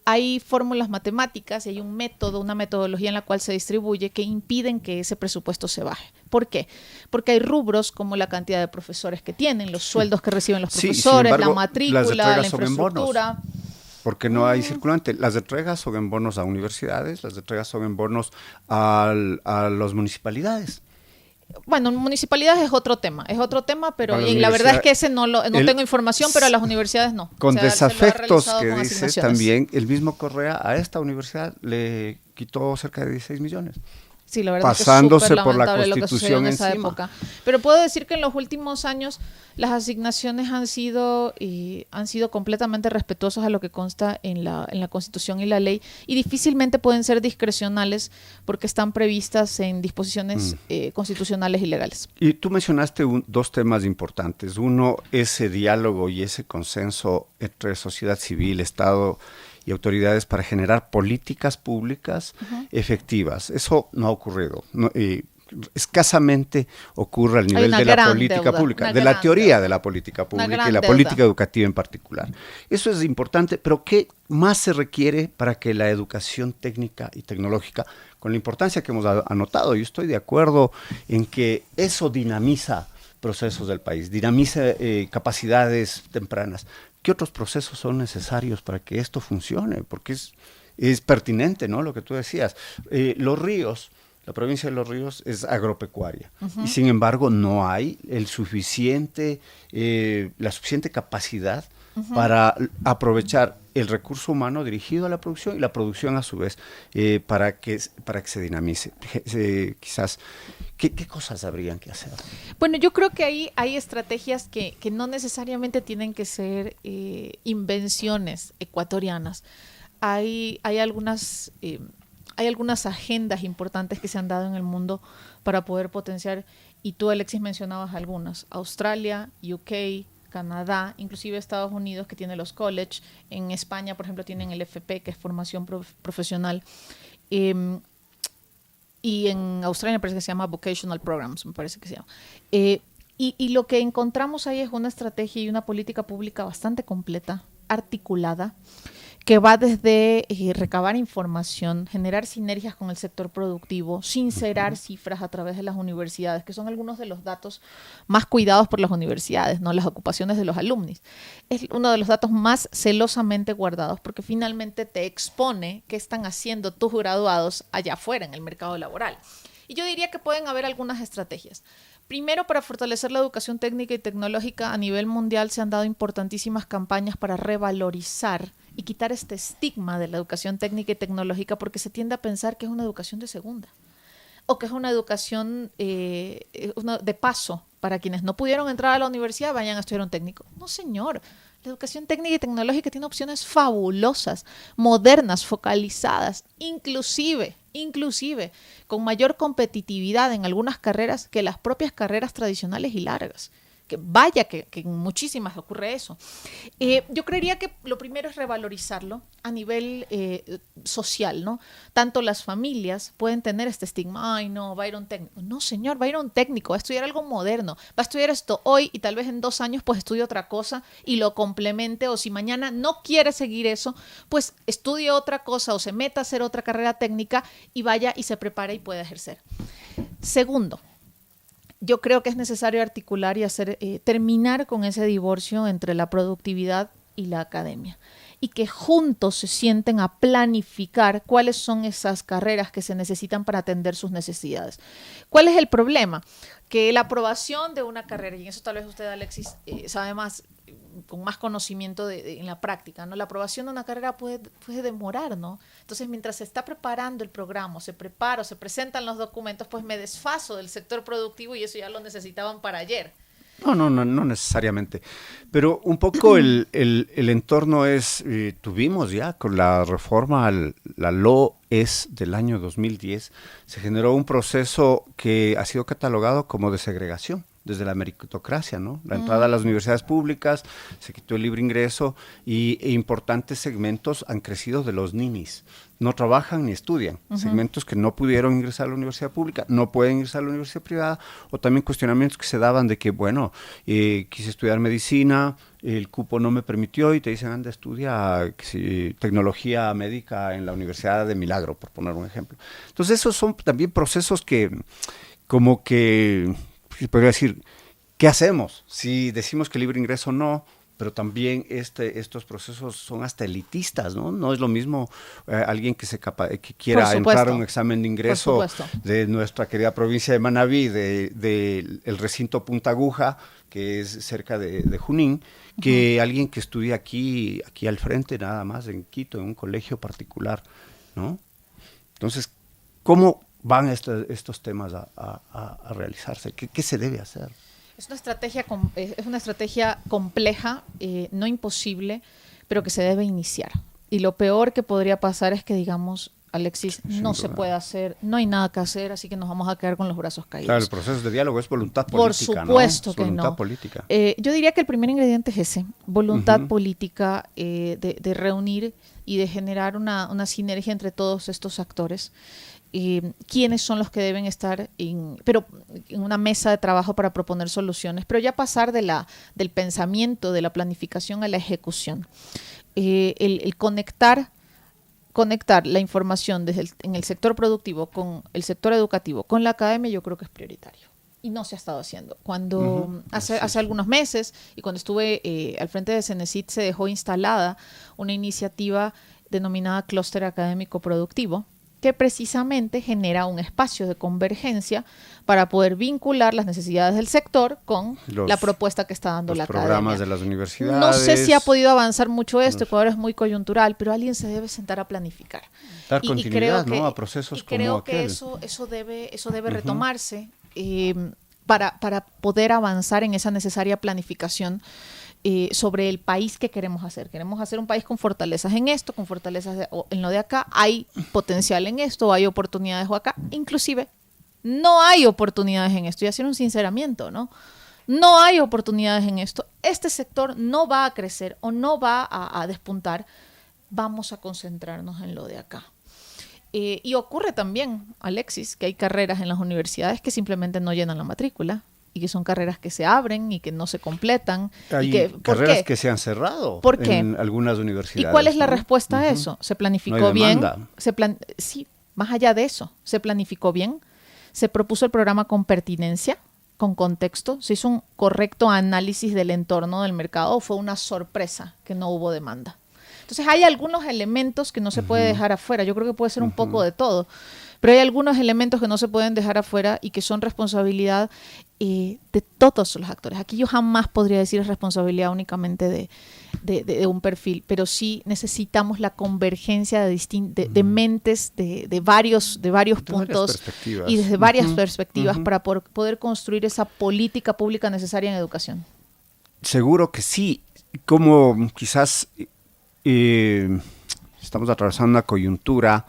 [SPEAKER 2] hay fórmulas matemáticas y hay un método, una metodología en la cual se distribuye que impiden que ese presupuesto se baje. ¿Por qué? Porque hay rubros como la cantidad de profesores que tienen, los sueldos que reciben los profesores, la matrícula, la infraestructura.
[SPEAKER 1] Porque no hay circulante. Las entregas son en bonos a universidades, las entregas son en bonos a las municipalidades.
[SPEAKER 2] Bueno, municipalidades es otro tema, pero la verdad es que ese no tengo información, pero a las universidades no.
[SPEAKER 1] Con desafectos que dices también, el mismo Correa a esta universidad le quitó cerca de 16 millones.
[SPEAKER 2] Sí, la verdad
[SPEAKER 1] pasándose
[SPEAKER 2] es que es
[SPEAKER 1] por la
[SPEAKER 2] Constitución
[SPEAKER 1] en
[SPEAKER 2] esa época. Pero puedo decir que en los últimos años las asignaciones han sido completamente respetuosas a lo que consta en la Constitución y la ley, y difícilmente pueden ser discrecionales porque están previstas en disposiciones constitucionales y legales.
[SPEAKER 1] Y tú mencionaste dos temas importantes. Uno, ese diálogo y ese consenso entre sociedad civil, Estado y autoridades para generar políticas públicas efectivas. Eso no ha ocurrido. Escasamente ocurre al nivel de la política pública, de la teoría de la política pública y la política educativa en particular. Eso es importante, pero ¿qué más se requiere para que la educación técnica y tecnológica, con la importancia que hemos anotado, yo estoy de acuerdo en que eso dinamiza procesos del país, dinamiza capacidades tempranas? ¿Qué otros procesos son necesarios para que esto funcione? Porque es pertinente, ¿no? Lo que tú decías. Los ríos, la provincia de Los Ríos es agropecuaria y sin embargo no hay la suficiente capacidad para aprovechar el recurso humano dirigido a la producción y la producción a su vez para que se dinamice. Quizás, ¿qué cosas habrían que hacer?
[SPEAKER 2] Bueno, yo creo que ahí hay estrategias que no necesariamente tienen que ser invenciones ecuatorianas. Hay algunas agendas importantes que se han dado en el mundo para poder potenciar, y tú, Alexis, mencionabas algunas: Australia, UK, Canadá, inclusive Estados Unidos, que tiene los college. En España, por ejemplo, tienen el FP, que es formación profesional. Y en Australia me parece que se llama Vocational Programs, me parece que se llama. Y lo que encontramos ahí es una estrategia y una política pública bastante completa, articulada, que va desde recabar información, generar sinergias con el sector productivo, sincerar cifras a través de las universidades, que son algunos de los datos más cuidados por las universidades, ¿no? Las ocupaciones de los alumnos. Es uno de los datos más celosamente guardados porque finalmente te expone qué están haciendo tus graduados allá afuera en el mercado laboral. Y yo diría que pueden haber algunas estrategias. Primero, para fortalecer la educación técnica y tecnológica a nivel mundial se han dado importantísimas campañas para revalorizar y quitar este estigma de la educación técnica y tecnológica, porque se tiende a pensar que es una educación de segunda. o que es una educación de paso para quienes no pudieron entrar a la universidad, vayan a estudiar un técnico. No, señor. La educación técnica y tecnológica tiene opciones fabulosas, modernas, focalizadas, inclusive con mayor competitividad en algunas carreras que las propias carreras tradicionales y largas. Que vaya que en muchísimas ocurre eso. Yo creería que lo primero es revalorizarlo a nivel social, ¿no? Tanto las familias pueden tener este estigma, ay no, va a ir a un técnico. No, señor, va a ir a un técnico, va a estudiar algo moderno, va a estudiar esto hoy y tal vez en 2 años pues estudie otra cosa y lo complemente, o si mañana no quiere seguir eso, pues estudie otra cosa o se meta a hacer otra carrera técnica y vaya y se prepare y pueda ejercer. Segundo, yo creo que es necesario articular y terminar con ese divorcio entre la productividad y la academia, y que juntos se sienten a planificar cuáles son esas carreras que se necesitan para atender sus necesidades. ¿Cuál es el problema? Que la aprobación de una carrera, y en eso tal vez usted, Alexis, sabe más, con más conocimiento en la práctica, ¿no? La aprobación de una carrera puede demorar, ¿no? Entonces, mientras se está preparando el programa, se presentan los documentos, pues me desfaso del sector productivo y eso ya lo necesitaban para ayer.
[SPEAKER 1] No necesariamente. Pero un poco el entorno es, tuvimos ya con la reforma, la LOES del año 2010, se generó un proceso que ha sido catalogado como de segregación desde la meritocracia, ¿no? La entrada a las universidades públicas, se quitó el libre ingreso e importantes segmentos han crecido de los ninis. No trabajan ni estudian. Segmentos que no pudieron ingresar a la universidad pública, no pueden ingresar a la universidad privada, o también cuestionamientos que se daban de que, bueno, quise estudiar medicina, el cupo no me permitió y te dicen, anda, estudia tecnología médica en la Universidad de Milagro, por poner un ejemplo. Entonces, esos son también procesos que, como que, podría decir, ¿qué hacemos? Si decimos que libre ingreso no, pero también estos procesos son hasta elitistas, ¿no? No es lo mismo alguien que quiera entrar a un examen de ingreso de nuestra querida provincia de Manabí, del recinto Punta Aguja, que es cerca de Junín, que alguien que estudia aquí al frente, nada más, en Quito, en un colegio particular, ¿no? Entonces, ¿cómo van estos temas a realizarse? ¿Qué se debe hacer?
[SPEAKER 2] Es una estrategia compleja, no imposible, pero que se debe iniciar. Y lo peor que podría pasar es que digamos, Alexis, no se puede hacer, no hay nada que hacer, así que nos vamos a quedar con los brazos caídos.
[SPEAKER 1] Claro, el proceso de diálogo es voluntad política,
[SPEAKER 2] ¿no? Por supuesto que
[SPEAKER 1] voluntad
[SPEAKER 2] no.
[SPEAKER 1] Política.
[SPEAKER 2] Yo diría que el primer ingrediente es ese, voluntad política, de reunir y de generar una sinergia entre todos estos actores. Quiénes son los que deben estar en una mesa de trabajo para proponer soluciones, pero ya pasar del pensamiento, de la planificación a la ejecución. El conectar la información en el sector productivo con el sector educativo, con la academia, yo creo que es prioritario. Y no se ha estado haciendo. Cuando hace algunos meses, y cuando estuve al frente de Cenecit, se dejó instalada una iniciativa denominada Clúster Académico Productivo, que precisamente genera un espacio de convergencia para poder vincular las necesidades del sector con la propuesta que está dando la academia. Los
[SPEAKER 1] programas de las universidades.
[SPEAKER 2] No sé si ha podido avanzar mucho esto, Ecuador es muy coyuntural, pero alguien se debe sentar a planificar.
[SPEAKER 1] Dar continuidad, ¿no? A procesos como aquel.
[SPEAKER 2] Creo que eso debe retomarse para poder avanzar en esa necesaria planificación sobre el país que queremos hacer. Queremos hacer un país con fortalezas en esto, con fortalezas en lo de acá. Hay potencial en esto, hay oportunidades acá. Inclusive, no hay oportunidades en esto. Y hacer un sinceramiento, ¿no? No hay oportunidades en esto. Este sector no va a crecer o no va a despuntar. Vamos a concentrarnos en lo de acá. Y ocurre también, Alexis, que hay carreras en las universidades que simplemente no llenan la matrícula. Y que son carreras que se abren y que no se completan.
[SPEAKER 1] Hay carreras que se han cerrado en algunas universidades.
[SPEAKER 2] ¿Y cuál es la respuesta a eso? ¿Se planificó bien? Sí, más allá de eso, se planificó bien, se propuso el programa con pertinencia, con contexto, se hizo un correcto análisis del entorno del mercado, o fue una sorpresa que no hubo demanda. Entonces hay algunos elementos que no se puede dejar afuera. Yo creo que puede ser un poco de todo. Pero hay algunos elementos que no se pueden dejar afuera y que son responsabilidad de todos los actores. Aquí yo jamás podría decir responsabilidad únicamente de un perfil, pero sí necesitamos la convergencia de mentes de varios puntos y desde varias perspectivas para poder construir esa política pública necesaria en educación.
[SPEAKER 1] Seguro que sí, como quizás estamos atravesando una coyuntura.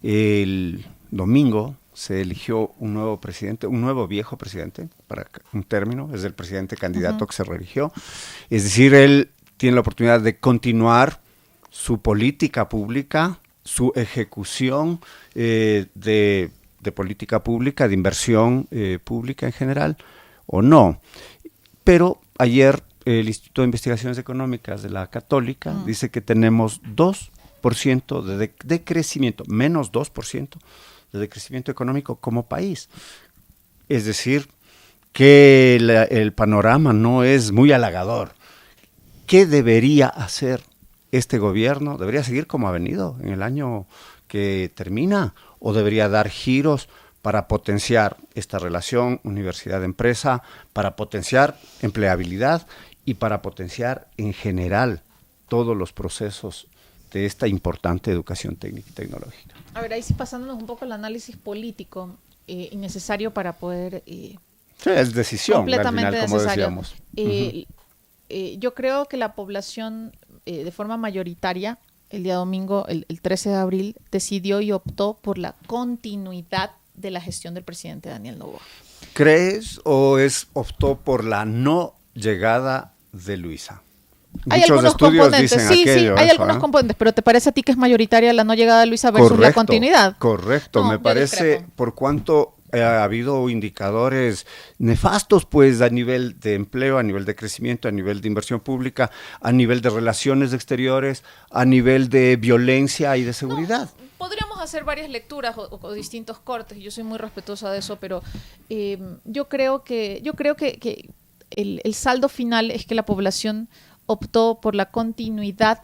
[SPEAKER 1] El domingo se eligió un nuevo presidente, un nuevo viejo presidente, para un término, es el presidente candidato que se reeligió. Es decir, él tiene la oportunidad de continuar su política pública, su ejecución de política pública, de inversión pública en general, o no. Pero ayer el Instituto de Investigaciones Económicas de la Católica dice que tenemos 2% de decrecimiento, menos 2% de decrecimiento económico como país. Es decir, que el panorama no es muy halagador. ¿Qué debería hacer este gobierno? ¿Debería seguir como ha venido en el año que termina? ¿O debería dar giros para potenciar esta relación universidad-empresa, para potenciar empleabilidad y para potenciar en general todos los procesos de esta importante educación técnica y tecnológica?
[SPEAKER 2] A ver, ahí sí pasándonos un poco al análisis político innecesario para poder...
[SPEAKER 1] sí, es decisión,
[SPEAKER 2] completamente
[SPEAKER 1] al final, como
[SPEAKER 2] necesario.
[SPEAKER 1] decíamos.
[SPEAKER 2] Yo creo que la población, de forma mayoritaria, el día domingo, el 13 de abril, decidió y optó por la continuidad de la gestión del presidente Daniel Noboa.
[SPEAKER 1] ¿Crees o optó por la no llegada de Luisa?
[SPEAKER 2] Hay
[SPEAKER 1] Muchos
[SPEAKER 2] algunos
[SPEAKER 1] estudios
[SPEAKER 2] componentes,
[SPEAKER 1] dicen
[SPEAKER 2] sí,
[SPEAKER 1] aquello,
[SPEAKER 2] hay
[SPEAKER 1] eso,
[SPEAKER 2] algunos componentes, pero ¿te parece a ti que es mayoritaria la no llegada de Luisa versus
[SPEAKER 1] correcto,
[SPEAKER 2] la continuidad?
[SPEAKER 1] Correcto,
[SPEAKER 2] No,
[SPEAKER 1] me parece,
[SPEAKER 2] discrepo.
[SPEAKER 1] por cuanto ha habido indicadores nefastos, pues, a nivel de empleo, a nivel de crecimiento, a nivel de inversión pública, a nivel de relaciones exteriores, a nivel de violencia y de seguridad.
[SPEAKER 2] No, podríamos hacer varias lecturas o distintos cortes, yo soy muy respetuosa de eso, pero yo creo que el saldo final es que la población optó por la continuidad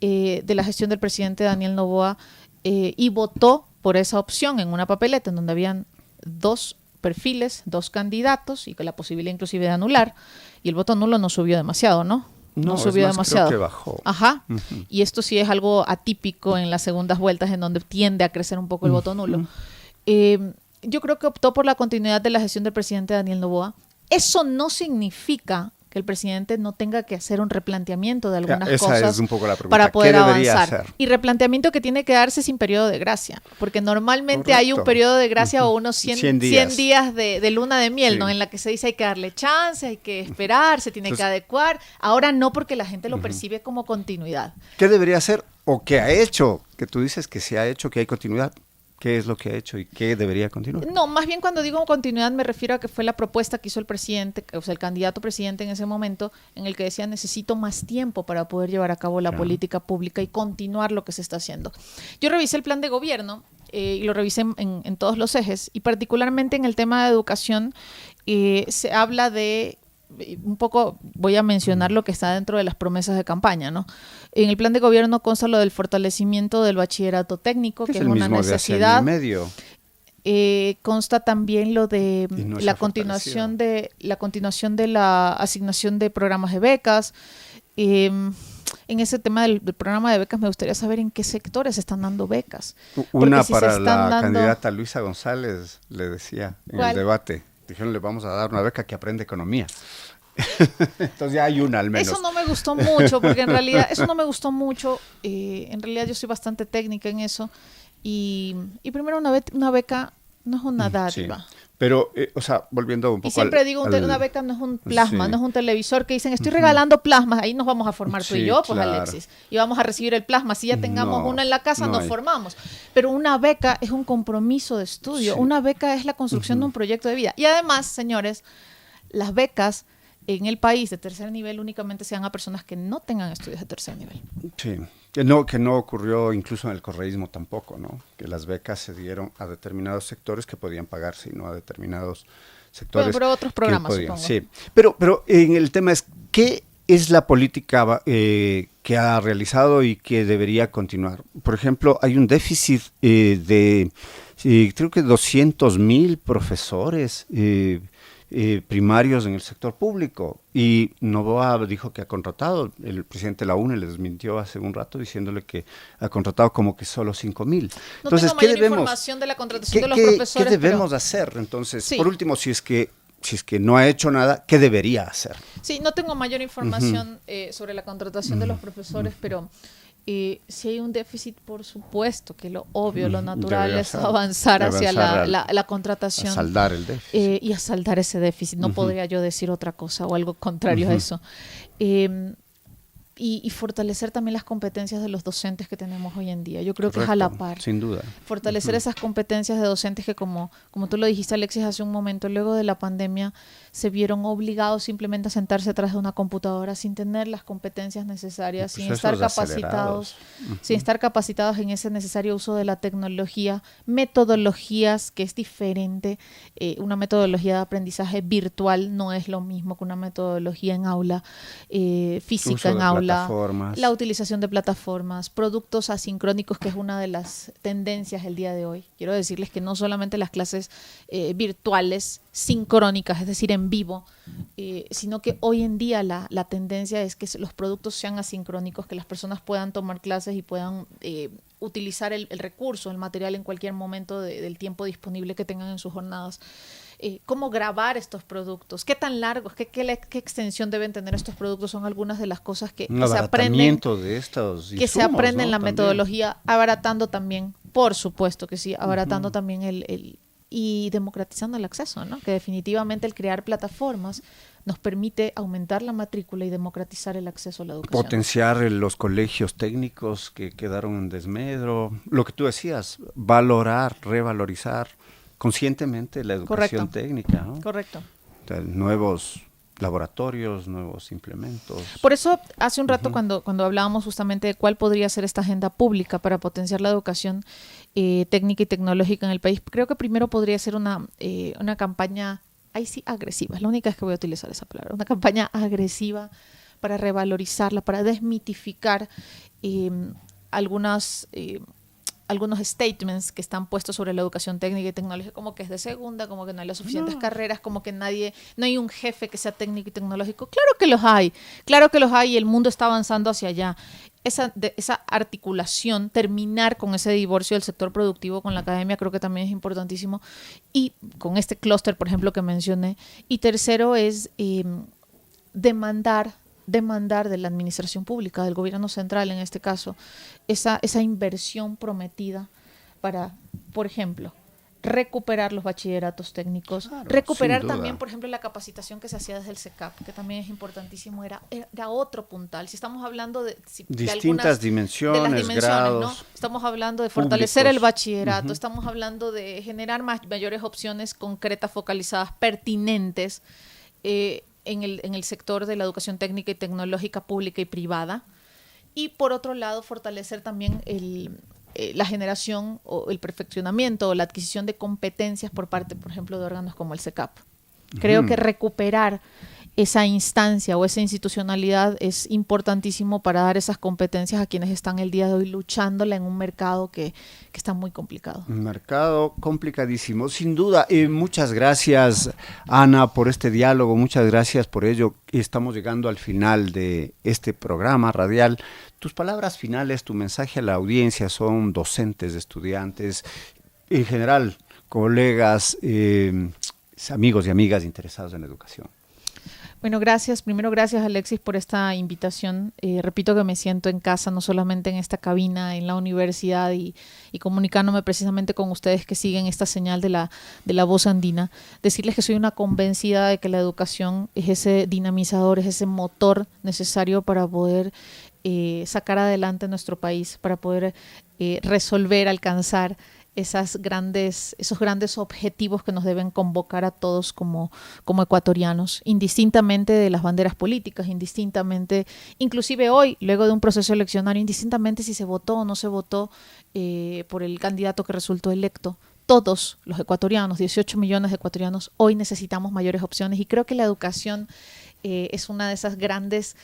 [SPEAKER 2] de la gestión del presidente Daniel Noboa y votó por esa opción en una papeleta en donde habían 2 perfiles, 2 candidatos y con la posibilidad inclusive de anular, y el voto nulo no subió demasiado, ¿no? No subió demasiado.
[SPEAKER 1] Creo que bajó.
[SPEAKER 2] Ajá. Y esto sí es algo atípico en las segundas vueltas en donde tiende a crecer un poco el voto nulo. Yo creo que optó por la continuidad de la gestión del presidente Daniel Noboa. Eso no significa que el presidente no tenga que hacer un replanteamiento de algunas cosas
[SPEAKER 1] es un poco la pregunta.
[SPEAKER 2] para poder
[SPEAKER 1] ¿Qué debería
[SPEAKER 2] avanzar.
[SPEAKER 1] hacer?
[SPEAKER 2] Y replanteamiento que tiene que darse sin periodo de gracia, porque normalmente
[SPEAKER 1] Correcto.
[SPEAKER 2] hay un periodo de gracia o unos 100 días de luna de miel,
[SPEAKER 1] Sí.
[SPEAKER 2] ¿no? En la que se dice hay que darle chance, hay que esperar, se tiene que adecuar. Ahora no, porque la gente lo percibe como continuidad.
[SPEAKER 1] ¿Qué debería hacer o qué ha hecho? Que tú dices que se ha hecho, que hay continuidad. ¿Qué es lo que ha hecho y qué debería continuar?
[SPEAKER 2] No, más bien cuando digo continuidad me refiero a que fue la propuesta que hizo el presidente, o sea, el candidato presidente en ese momento, en el que decía necesito más tiempo para poder llevar a cabo la política pública y continuar lo que se está haciendo. Yo revisé el plan de gobierno y lo revisé en todos los ejes, y particularmente en el tema de educación se habla de un poco, voy a mencionar lo que está dentro de las promesas de campaña, ¿no? En el plan de gobierno consta lo del fortalecimiento del bachillerato técnico, que es una necesidad.
[SPEAKER 1] De hace año y medio.
[SPEAKER 2] Consta también lo de
[SPEAKER 1] no
[SPEAKER 2] la continuación de la asignación de programas de becas. En ese tema del programa de becas me gustaría saber en qué sectores se están dando becas.
[SPEAKER 1] Una
[SPEAKER 2] si
[SPEAKER 1] para la candidata Luisa González, le decía en
[SPEAKER 2] ¿Cuál?
[SPEAKER 1] el debate. Dijeron, le vamos a dar una beca que aprende economía. Entonces ya hay una al menos.
[SPEAKER 2] Eso no me gustó mucho, porque en realidad en realidad yo soy bastante técnica en eso. Y primero una beca no es una dádiva.
[SPEAKER 1] Sí. Pero, o sea, volviendo un poco
[SPEAKER 2] y siempre digo, una beca no es un plasma, no es un televisor que dicen, estoy regalando plasmas, ahí nos vamos a formar tú y yo, pues claro. Alexis, y vamos a recibir el plasma. Si ya tengamos uno en la casa, nos formamos. Pero una beca es un compromiso de estudio, una beca es la construcción de un proyecto de vida. Y además, señores, las becas en el país de tercer nivel únicamente se dan a personas que no tengan estudios de tercer nivel.
[SPEAKER 1] Sí, que no ocurrió incluso en el correísmo tampoco, ¿no? Que las becas se dieron a determinados sectores que podían pagarse y no a determinados sectores.
[SPEAKER 2] Pero otros programas, supongo.
[SPEAKER 1] Sí, pero en el tema es, ¿qué es la política que ha realizado y que debería continuar? Por ejemplo, hay un déficit de Sí, creo que 200,000 profesores primarios en el sector público. Y Novoa dijo que ha contratado, el presidente de la UNE le desmintió hace un rato diciéndole que ha contratado como que solo 5,000.
[SPEAKER 2] No tengo mayor información de la contratación de los profesores.
[SPEAKER 1] ¿Qué debemos hacer? Entonces, sí. Por último, si es que no ha hecho nada, ¿qué debería hacer?
[SPEAKER 2] Sí, no tengo mayor información sobre la contratación de los profesores, pero si hay un déficit, por supuesto que lo obvio, lo natural es avanzar hacia la contratación.
[SPEAKER 1] A saldar el déficit.
[SPEAKER 2] Y a saldar ese déficit. No podría yo decir otra cosa o algo contrario a eso. Y fortalecer también las competencias de los docentes que tenemos hoy en día. Yo creo que es a la par.
[SPEAKER 1] Sin duda.
[SPEAKER 2] Fortalecer esas competencias de docentes que, como tú lo dijiste, Alexis, hace un momento, luego de la pandemia, se vieron obligados simplemente a sentarse atrás de una computadora sin tener las competencias necesarias, sin estar capacitados en ese necesario uso de la tecnología, metodologías, que es diferente. Una metodología de aprendizaje virtual no es lo mismo que una metodología en aula, física en aula. La utilización de plataformas, productos asincrónicos, que es una de las tendencias el día de hoy. Quiero decirles que no solamente las clases virtuales, sincrónicas, es decir, en vivo, sino que hoy en día la tendencia es que los productos sean asincrónicos, que las personas puedan tomar clases y puedan utilizar el recurso, el material en cualquier momento del tiempo disponible que tengan en sus jornadas. Cómo grabar estos productos, qué tan largos, qué extensión deben tener estos productos, son algunas de las cosas que se aprenden,
[SPEAKER 1] de estos insumos,
[SPEAKER 2] que se aprende en la
[SPEAKER 1] también.
[SPEAKER 2] Metodología, abaratando también, por supuesto que sí, abaratando también y democratizando el acceso, ¿no? Que definitivamente el crear plataformas nos permite aumentar la matrícula y democratizar el acceso a la educación.
[SPEAKER 1] Potenciar los colegios técnicos que quedaron en desmedro, lo que tú decías, valorar, revalorizar conscientemente la educación técnica, ¿no?
[SPEAKER 2] Correcto.
[SPEAKER 1] O sea, nuevos laboratorios, nuevos implementos.
[SPEAKER 2] Por eso, hace un rato cuando hablábamos justamente de cuál podría ser esta agenda pública para potenciar la educación técnica y tecnológica en el país, creo que primero podría ser una campaña, ahí sí, agresiva, es la única vez que voy a utilizar esa palabra, una campaña agresiva para revalorizarla, para desmitificar algunos statements que están puestos sobre la educación técnica y tecnológica, como que es de segunda, como que no hay las suficientes carreras, como que no hay un jefe que sea técnico y tecnológico. Claro que los hay y el mundo está avanzando hacia allá. Esa articulación, terminar con ese divorcio del sector productivo con la academia, creo que también es importantísimo, y con este clúster, por ejemplo, que mencioné. Y tercero es demandar de la administración pública, del gobierno central en este caso, esa inversión prometida para, por ejemplo, recuperar los bachilleratos técnicos, recuperar también, por ejemplo, la capacitación que se hacía desde el CECAP, que también es importantísimo, era otro puntal. Si estamos hablando de
[SPEAKER 1] distintas dimensiones, grados,
[SPEAKER 2] ¿no? Estamos hablando de fortalecer el bachillerato, estamos hablando de generar mayores opciones concretas, focalizadas, pertinentes, en el sector de la educación técnica y tecnológica pública y privada. Y por otro lado, fortalecer también la generación o el perfeccionamiento o la adquisición de competencias por parte, por ejemplo, de órganos como el CECAP. Creo que recuperar esa instancia o esa institucionalidad es importantísimo para dar esas competencias a quienes están el día de hoy luchándola en un mercado que está muy complicado.
[SPEAKER 1] Un mercado complicadísimo, sin duda. Muchas gracias, Ana, por este diálogo, muchas gracias por ello. Estamos llegando al final de este programa radial. Tus palabras finales, tu mensaje a la audiencia, son docentes, estudiantes, en general, colegas, amigos y amigas interesados en la educación.
[SPEAKER 2] Bueno, gracias. Primero, gracias, Alexis, por esta invitación. Repito que me siento en casa, no solamente en esta cabina, en la universidad y comunicándome precisamente con ustedes que siguen esta señal de la voz andina. Decirles que soy una convencida de que la educación es ese dinamizador, es ese motor necesario para poder sacar adelante nuestro país, para poder resolver, alcanzar esos grandes objetivos que nos deben convocar a todos como ecuatorianos, indistintamente de las banderas políticas, indistintamente, inclusive hoy, luego de un proceso eleccionario, indistintamente si se votó o no se votó por el candidato que resultó electo. todos los ecuatorianos, 18 millones de ecuatorianos, hoy necesitamos mayores opciones y creo que la educación es una de esas grandes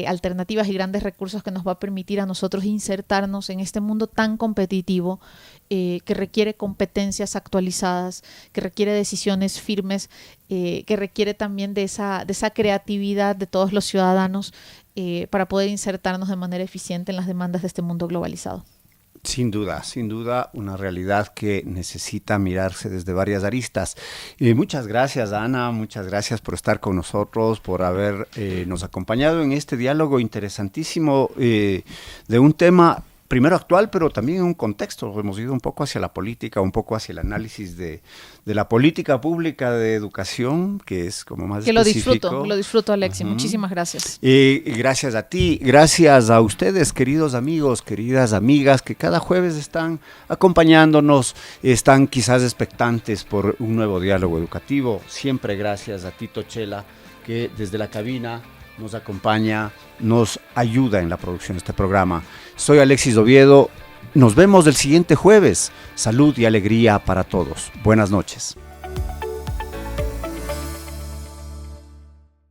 [SPEAKER 2] alternativas y grandes recursos que nos va a permitir a nosotros insertarnos en este mundo tan competitivo que requiere competencias actualizadas, que requiere decisiones firmes, que requiere también de esa creatividad de todos los ciudadanos para poder insertarnos de manera eficiente en las demandas de este mundo globalizado.
[SPEAKER 1] Sin duda, una realidad que necesita mirarse desde varias aristas. Muchas gracias, Ana, muchas gracias por estar con nosotros, por habernos acompañado en este diálogo interesantísimo de un tema primero actual, pero también en un contexto. Hemos ido un poco hacia la política, un poco hacia el análisis de la política pública de educación, que es como más específico.
[SPEAKER 2] Lo disfruto, Alexis. Muchísimas gracias.
[SPEAKER 1] Gracias a ti, gracias a ustedes, queridos amigos, queridas amigas, que cada jueves están acompañándonos, están quizás expectantes por un nuevo diálogo educativo. Siempre gracias a Tito Chela, que desde la cabina nos acompaña, nos ayuda en la producción de este programa. Soy Alexis Oviedo, nos vemos el siguiente jueves. Salud y alegría para todos. Buenas noches.